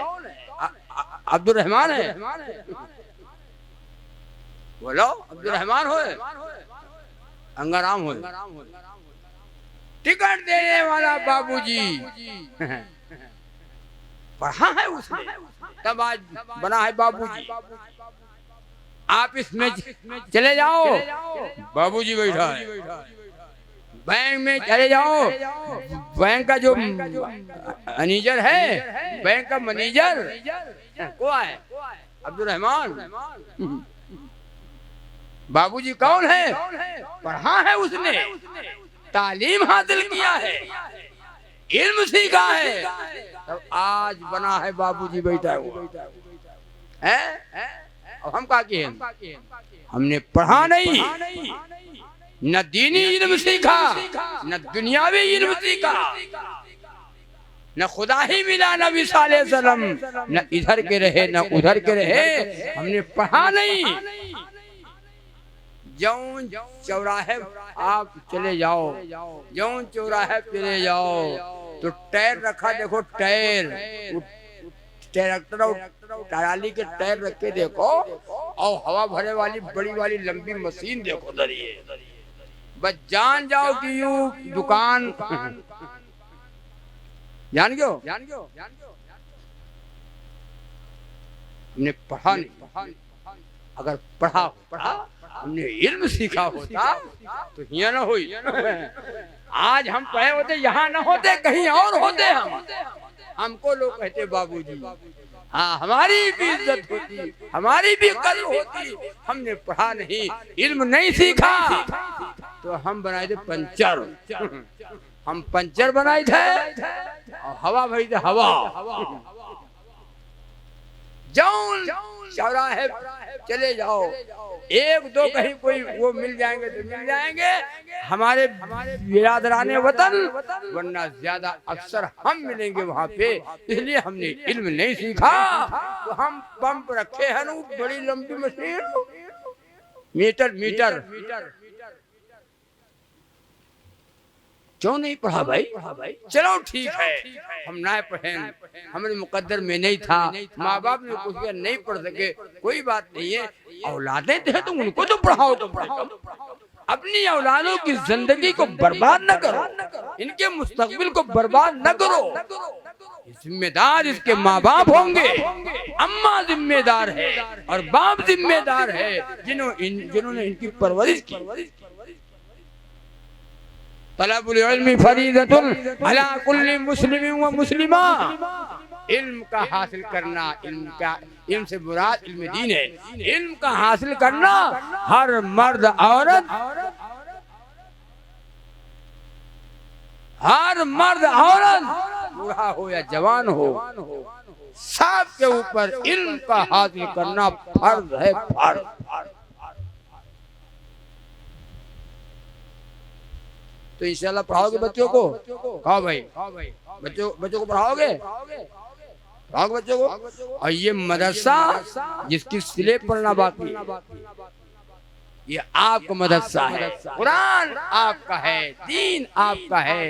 अब्दुल रहमान है। बोलो अब्दुल रहमान हो, अंगाराम हो, टिकट देने वाला बाबूजी पढ़ा है उसने, तब आज बना है बाबूजी। आप इसमें चले जाओ, बाबूजी बैठा है। बैंक में चले जाओ, बैंक का जो मैनेजर है, बैंक का मैनेजर कौन है? अब्दुल रहमान। बाबूजी कौन है? पढ़ा है उसने, तालीम हासिल किया है, इल्म सीखा है, तब आज बना है बाबूजी बैठा हुआ है। और हम क्या किए? हमने पढ़ा नहीं, न दीनी इल्म सीखा, न दुनियावी इल्म सीखा, न खुदा ही मिला नबी सल्लल्लाहु अलैहि वसल्लम, न इधर के रहे न उधर के रहे, हमने पढ़ा नहीं। जौन चौराहे आप चले जाओ, जौन चौराहे चले जाओ तो टायर रखा देखो, टायर, ट्रैक्टर और ट्राली के टायर रखे देखो, और हवा भरे वाली बड़ी वाली लंबी मशीन देखो दरिए, बस जान जाओ कि यूं दुकान जान गयो। हमने पढ़ा नहीं, अगर पढ़ा हमने इल्म सीखा होता तो यहाँ ना हुई। आज हम पढ़े होते, यहाँ ना होते, कहीं और होते हम। हमको लोग कहते बाबूजी, हाँ हमारी भी इज्जत होती, हमारी भी कदर होती। हमने पढ़ा नहीं, इल्म नहीं सीखा, तो हम बनाए थे पंचर। हम पंचर बनाए थे और हवा भरी थे हवा। जौन चौराहे चले जाओ, एक दो कहीं कोई वो मिल जाएंगे तो मिल जाएंगे, हमारे बिरादराने वतन, वरना ज्यादा अक्सर हम मिलेंगे वहाँ पे। इसलिए हमने इल्म नहीं सीखा, तो हम पंप रखे हैं ना बड़ी लंबी मशीन, मीटर। क्यों नहीं पढ़ा भाई? चलो ठीक है, हम ना पढ़े, हमारे मुकद्दर में नहीं था, माँ बाप ने कुछ किया, नहीं पढ़ सके, कोई बात नहीं है। औलादें थे तो उनको तो पढ़ाओ, तो पढ़ाओ। अपनी औलादों की जिंदगी को बर्बाद न करो, इनके मुस्तकबिल को बर्बाद न करो। जिम्मेदार इसके माँ बाप होंगे, अम्मा जिम्मेदार है और बाप जिम्मेदार है, जिन्होंने इनकी परवरिश की। तलबुल इल्मी फरीदतुन अला कुल्ली मुस्लिम व मुस्लिमा। इल्म का हासिल करना, इल्म से मुराद इल्म दीन है, इल्म का हासिल करना हर मर्द औरत, बूढ़ा हो या जवान हो, सबके ऊपर इल्म का हासिल करना फर्ज है, फर्ज। तो इंशाल्लाह पढ़ाओगे बच्चों को? कहो भाई, बच्चों को पढ़ाओगे बच्चों को। और ये मदरसा जिसकी सिले पढ़ना बाकी, ये आपका मदरसा है, कुरान आपका है, दीन आपका है,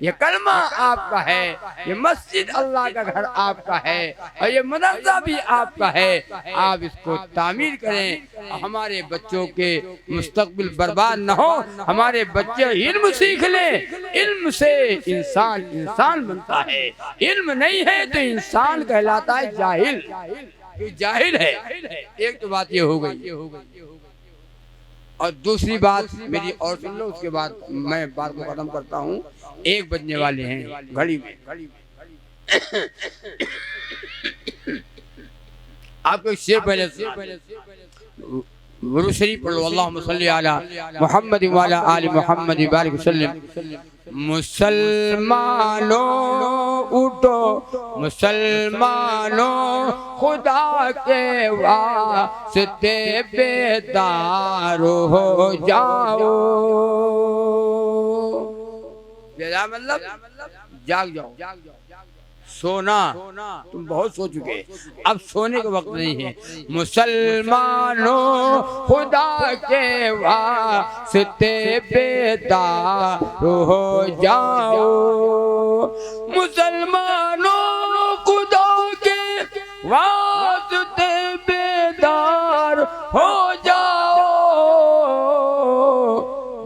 ये कलमा आपका है, ये मस्जिद अल्लाह का घर आपका है, और ये मदरसा भी आपका है। आप इसको तामीर करें, हमारे बच्चों के मुस्तकबिल बर्बाद न हो, हमारे बच्चे इल्म सीख लें। इल्म से इंसान बनता है, इल्म नहीं है तो इंसान कहलाता है जाहिल, जाहिल है। एक तो बात ये हो गई, और दूसरी बात मेरी और सुन लो, उसके बाद मैं बात को खत्म करता हूँ। 1 बजने वाले हैं घड़ी में। आपको एक शेर पहले वुरू शरीफ पढ़ो, अल्लाहुम्मा सल्ली अला मुहम्मद व अला आलि मुहम्मद बारिक वसल्लम। मुसलमानों उठो, मुसलमानों खुदा के वास्ते बेदार हो जाओ। बेदार मतलब जाग जाओ, सोना तुम बहुत सो चुके, अब सोने का वक्त नहीं है। मुसलमानों खुदा के वास्ते बेदार हो जाओ, मुसलमानों खुदा के वास्ते बेदार हो जाओ,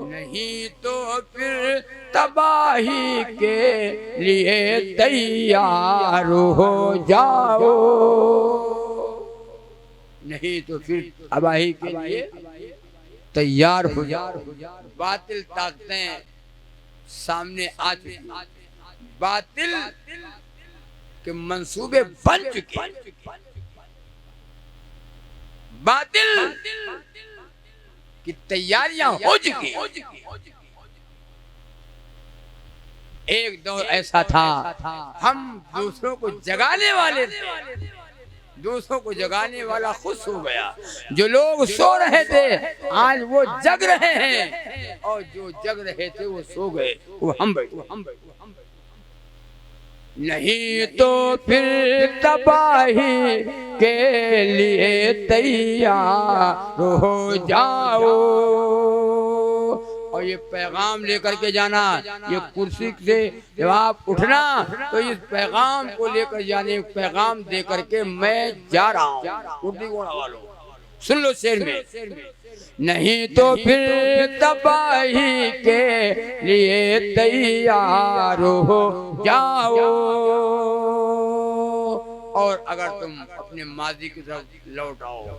नहीं तो फिर तबाही के लिए तैयार हो जाओ, नहीं तो फिर तबाही के लिए तैयार हो जाओ। बातिल ताकतें सामने आ चुकी, बातिल के मंसूबे बन चुके, बातिल की तैयारियां हो चुकी। एक दौर ऐसा था हम दूसरों को जगाने वाले थे, दूसरों को जगाने वाला खुद सो गया। जो लोग सो रहे थे आज वो जग रहे हैं, और जो जग रहे थे वो सो गए, वो हम बैठे। नहीं तो फिर तबाही के लिए तैयार हो जाओ। और ये पैगाम लेकर के जाना, ये कुर्सी से जब आप उठना तो इस पैगाम को लेकर जाने, पैगाम दे करके मैं जा रहा हूँ। उर्दी घोड़ा वालों सुन लो शेर में, नहीं तो फिर तबाही के लिए तैयार हो जाओ। और अगर तुम अपने माजी की तरफ लौट आओ,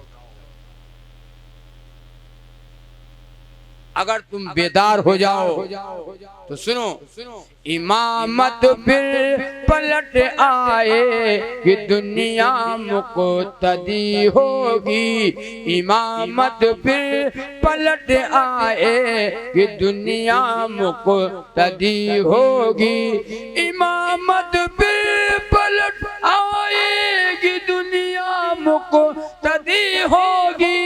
अगर तुम बेदार हो जाओ तो सुनो, इमामत फिर पलट आए कि दुनिया मुक़्तदी होगी। इमामत फिर पलट आए कि दुनिया मुक़्तदी होगी। इमामत फिर पलट आए कि दुनिया मुक़्तदी होगी।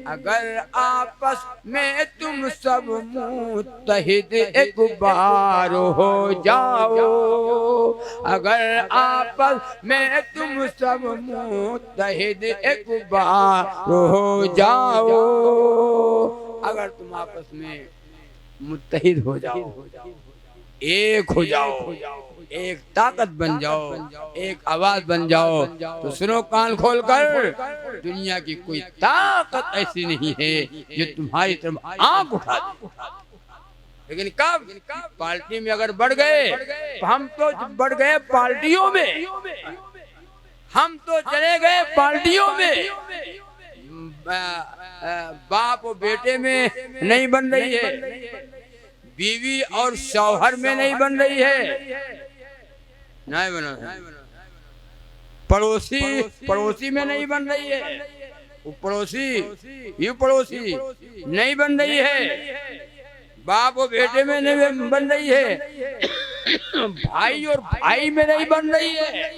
अगर आपस में तुम सब मुत्तहिद एक बार हो जाओ, अगर आपस में तुम सब मुत्तहिद एक बार हो जाओ, अगर तुम आपस में मुत्तहिद हो जाओ, एक हो जाओ, एक ताकत बन जाओ, एक आवाज बन जाओ, तो सुनो कान खोलकर, दुनिया की कोई ताकत ऐसी नहीं है जो तुम्हारी तरफ आंख उठा दे। लेकिन कब पार्टी में अगर बढ़ गए, तो हम तो बढ़ गए पार्टियों में, हम तो चले गए पार्टियों में। बाप और बेटे में नहीं बन रही है, बीवी और शौहर में नहीं बन रही है, नहीं बना है। पड़ोसी में नहीं बन रही है, वो पड़ोसी ये पड़ोसी नहीं बन रही है, बाप और बेटे में नहीं बन रही है, भाई और भाई में नहीं बन रही है।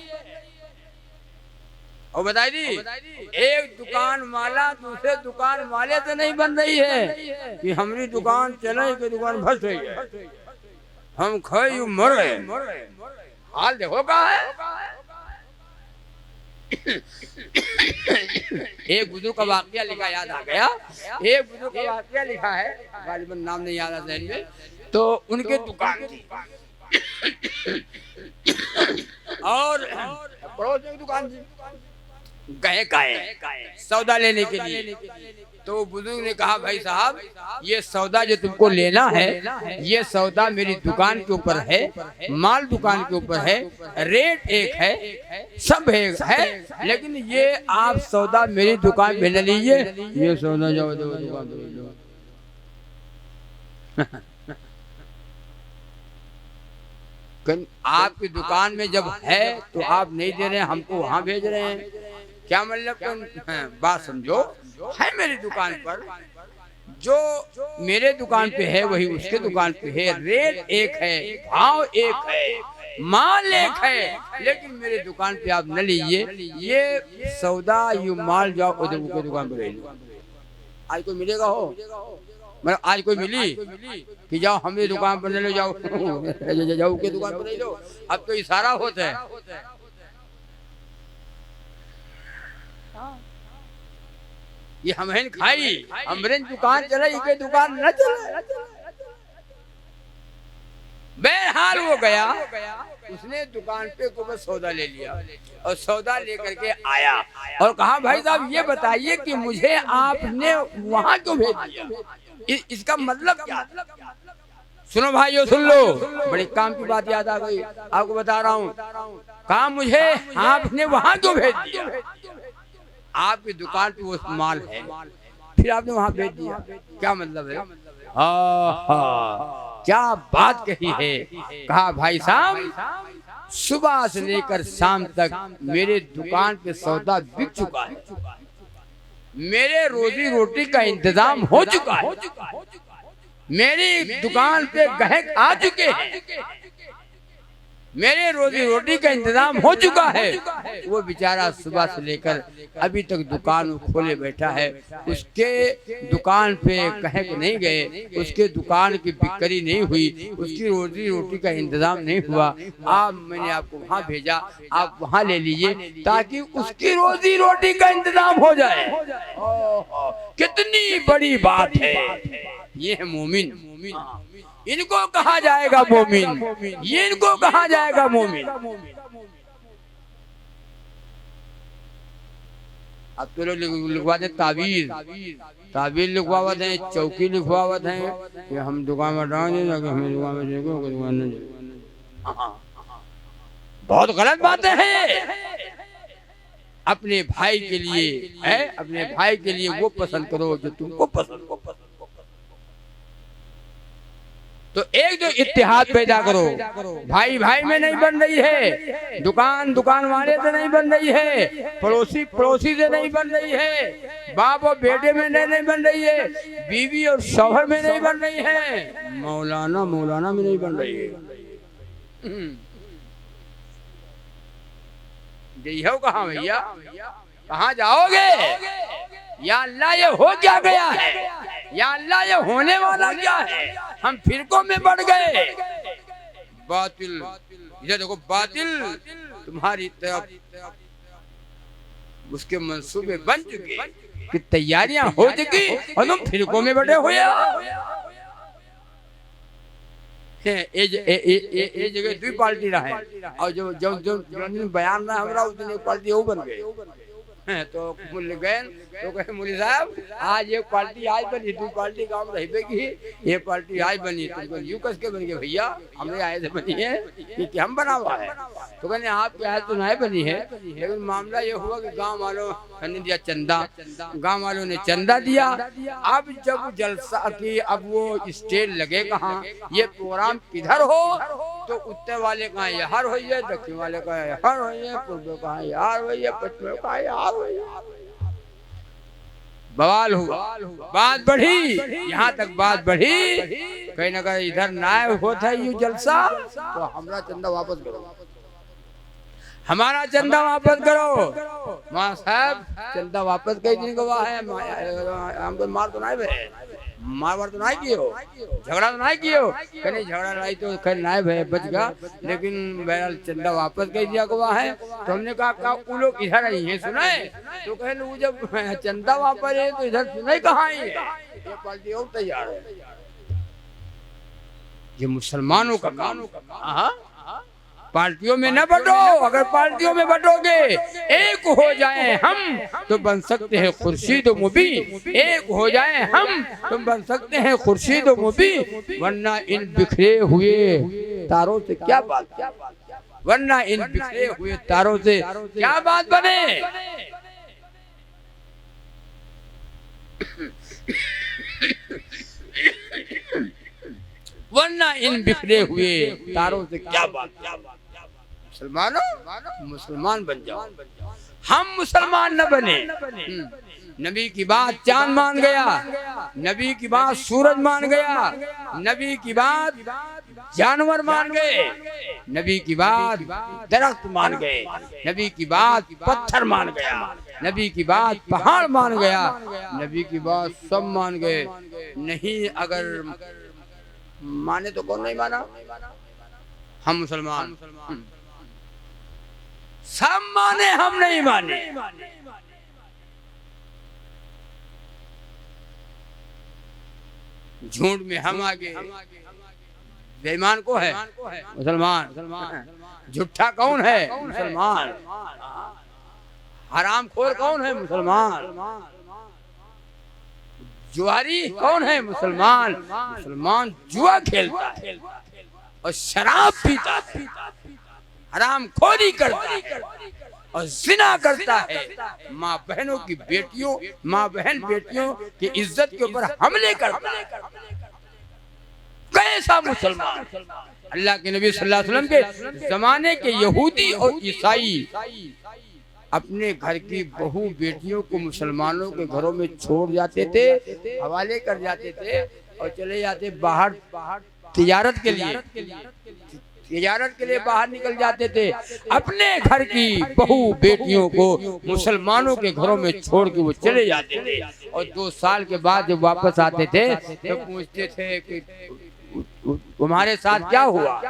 और बताई दी, एक दुकान वाला दूसरे दुकान वाले से नहीं बन रही है कि हमारी दुकान चले कि दुकान भस रही है, हम खाए मर रहे। हाल देखो कहाँ है। एक बुजुर्ग का वाकया लिखा याद आ गया, एक बुजुर्ग का वाकया लिखा है, गालिबन नाम नहीं याद आता है, तो उनके दुकान थी और पड़ोस में दुकान थी, गए सौदा लेने के लिए। तो बुजुर्ग ने कहा भाई साहब ये सौदा जो तुमको लेना है, ये सौदा मेरी दुकान के ऊपर है, माल दुकान के ऊपर है, रेट एक है, सब एक है, लेकिन ये आप सौदा मेरी दुकान पे ले लीजिए, ये सौदा जाओ दुकान पे लो। आपकी दुकान में जब है तो आप नहीं दे रहे हैं, हमको वहां भेज रहे हैं, क्या मतलब बात समझो। है मेरी दुकान पर, जो मेरे दुकान पे है वही उसके दुकान पे है, रेट एक है, भाव एक है, माल एक है, लेकिन मेरे दुकान पे आप न लीजिए, ये सौदा यू माल जाओ उधर के दुकान पे ले लो। आज कोई मिलेगा हो, मतलब आज कोई मिली कि जाओ हमें दुकान पर ले लो, जाओ जाओ के दुकान पर ले लो। अब तो इशारा होता है, ये हमें खाई, हमरे दुकान चले, ये दुकान न चले। बहरहाल वो गया, उसने दुकान पे को सौदा ले लिया और सौदा लेकर के आया और कहा भाई साहब ये बताइए कि मुझे आपने वहां क्यों भेज दिया, इसका मतलब क्या। सुनो भाइयों सुन लो, बड़ी काम की बात याद आ गई, आपको बता रहा हूँ। कहा मुझे आपने वहां क्यों भेज दिया, आपकी दुकान पे वो माल है, फिर आपने वहां भेज दिया, क्या मतलब है। क्या बात कही है। कहा भाई साहब सुबह से लेकर शाम तक मेरे दुकान पे सौदा बिक चुका है, मेरे रोजी रोटी का इंतजाम हो चुका है, मेरी दुकान पे ग्राहक आ चुके हैं, मेरे रोजी रोटी का इंतजाम हो चुका है। वो बेचारा सुबह से लेकर अभी तक दुकान खोले बैठा है, उसके दुकान पे ग्राहक नहीं गए, उसके दुकान की बिक्री नहीं हुई, उसकी रोजी रोटी का इंतजाम नहीं हुआ। आप मैंने आपको वहाँ भेजा, आप वहाँ ले लीजिए ताकि उसकी रोजी रोटी का इंतजाम हो जाए। कितनी बड़ी बात है। ये है मोमिन, इनको कहा जाएगा मोमिन, ये इनको कहा जाएगा मोमिन। अब तो लोग लिखवाते ताबीज, ताबीज लिखवावत है, चौकी लिखवावत है कि हम दुकान में डाल दें, हमें दुकान में देखो, दुकान में देखो। बहुत गलत बातें हैं। अपने भाई के लिए है, अपने भाई के लिए वो पसंद करो जो तुमको पसंद हो। तो एक जो इत्तेहाद पैदा करो, भाई भाई में नहीं बन रही है, दुकान दुकान वाले से नहीं बन रही है, पड़ोसी पड़ोसी से नहीं बन रही है, बाप और बेटे में नहीं बन रही है, बीवी और शौहर में नहीं बन रही है, मौलाना मौलाना में नहीं बन रही है। जइयो कहाँ भैया, कहाँ जाओगे? या अल्लाह ये हो क्या गया है, या अल्लाह ये होने वाला क्या है। हम फिरकों में बढ़ गए। बातिल, इधर देखो, बातिल तुम्हारी तरफ उसके मंसूबे बन चुके कि तैयारियां हो चुकी और तुम फिरकों में बैठे हुए हो। ए जगह दो पार्टी रहा है और जो जो जो बयान रहा हमरा उस दिन एक पार्टी वो बन गए। तो मुल्ले गए तो कहे मुल्ले साहब आज एक पार्टी आज बनी, दो पार्टी काम रही की, ये पार्टी आज बनी, तुमको यूं कस के बन गए भैया हमने आए से बनी है कि हम बना हुआ है। तो कहने आपके आज तो नहीं बनी है, लेकिन मामला ये हुआ कि गांव वालों ने दिया चंदा, गांव वालों ने चंदा दिया। अब जब जलसा की अब वो स्टेज लगे कहाँ, ये प्रोग्राम किधर हो, तो उत्तर वाले कहाँ यार हो, दक्षिण वाले का यार हो, पूर्व कहाँ यार हो, पश्चिम कहाँ यार हो। बवाल हुआ, बात बढ़ी, यहाँ तक बात बढ़ी। कहीं ना कहीं इधर नाय होता है यू जलसा, तो हमारा चंदा वापस करो, हमारा चंदा वापस करो। मां साहब चंदा वापस कई दिन गवा है, हमको मार तो नहीं भे, मार तो नहीं किए हो, झगड़ा तो नहीं किए हो। कहने झगड़ा नहीं तो खैर नहीं भे बच गया, लेकिन बहरहाल चंदा वापस कर दिया गवा है। तो हमने कहा वो लोग इधर आई है सुने, तो कहे वो जब चंदा वापस है तो इधर सुने कहाँ है, ये पार्टी और तैयार है। ये मुसलमानों का काम। पार्टियों में न बटो, अगर पार्टियों में बटोगे एक हो जाए हम तो बन सकते हैं खुर्शीद मुबी, एक हो जाए हम तो बन सकते हैं खुर्शीद मुबी, वरना इन बिखरे हुए तारों से क्या बात, वरना इन बिखरे हुए तारों से क्या बात बने। वरना इन बिखरे हुए तारों से क्या बात। मुसलमानों मुसलमान बन जाओ, हम मुसलमान न बने। नबी की बात चांद मान गया, नबी की बात सूरज मान गया, नबी की बात जानवर मान गए, नबी की बात दरख्त मान गए, नबी की बात पत्थर मान गया, नबी की बात पहाड़ मान गया, नबी की बात सब मान गए। नहीं अगर माने तो कौन नहीं माना, हम मुसलमान। सब माने हम नहीं माने। झूठ में हम आगे, बेईमान को है मुसलमान, झूठा कौन है मुसलमान, हरामखोर कौन है मुसलमान, जुआरी कौन है मुसलमान, मुसलमान जुआ खेलता है और शराब पीता है, हरामखोरी करता है और जिना करता है, माँ बहनों की बेटियों, माँ बहन बेटियों की इज्जत के ऊपर हमले करता है। कैसा मुसलमान। अल्लाह के नबी सल्लल्लाहु अलैहि वसल्लम के जमाने के यहूदी और ईसाई अपने घर की बहू बेटियों को मुसलमानों के घरों में छोड़ जाते थे, हवाले कर जाते थे और चले जाते बाहर तिजारत के लिए बाहर निकल जाते थे। अपने घर की बहू बेटियों को मुसलमानों के घरों में छोड़ के वो चले जाते थे और 2 साल के बाद जब वापस आते थे तो पूछते थे कि तुम्हारे साथ क्या हुआ,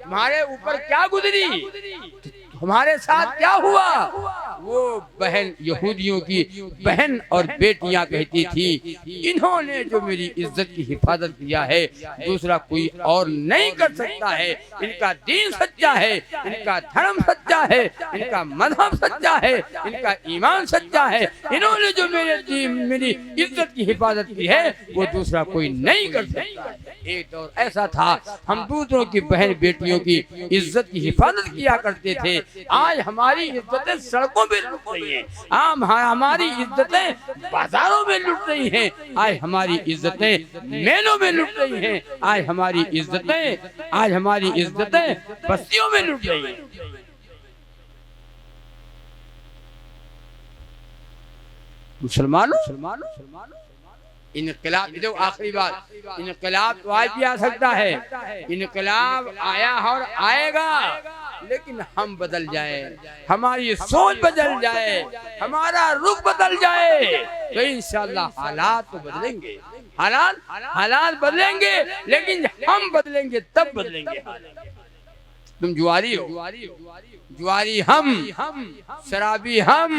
तुम्हारे ऊपर क्या गुजरी, हमारे साथ क्या हुआ। वो बहन यहूदियों की बहन और बेटियां कहती थी इन्होंने जो मेरी इज्जत की हिफाजत किया है दूसरा कोई और नहीं कर सकता है। इनका दीन सच्चा है, इनका धर्म सच्चा है, इनका मजहब सच्चा है, इनका ईमान सच्चा है। इन्होंने जो मेरी इज्जत की हिफाजत की है वो दूसरा कोई नहीं कर सकता। एक दौर ऐसा था हम दूसरों की बहन बेटियों की इज्जत की हिफाजत किया करते थे। आज हमारी इज्जतें सड़कों में लुट रही हैं, हमारी इज्जतें बाजारों में लुट रही हैं, आज हमारी इज्जतें मेलों में लुट रही हैं, आज हमारी इज्जतें बस्तियों में लुट रही हैं। मुसलमानों इनकलाब, जो आखिरी बात, इनकलाब तो आज भी आ सकता है, इनकलाब आया और आएगा, लेकिन हम बदल जाए, हमारी सोच बदल जाए, हमारा रुख बदल जाए तो इंशाअल्लाह हालात तो बदलेंगे, हालात बदलेंगे, लेकिन हम बदलेंगे तब बदलेंगे। तुम जुआरी हो, जुआरी हम, शराबी हम,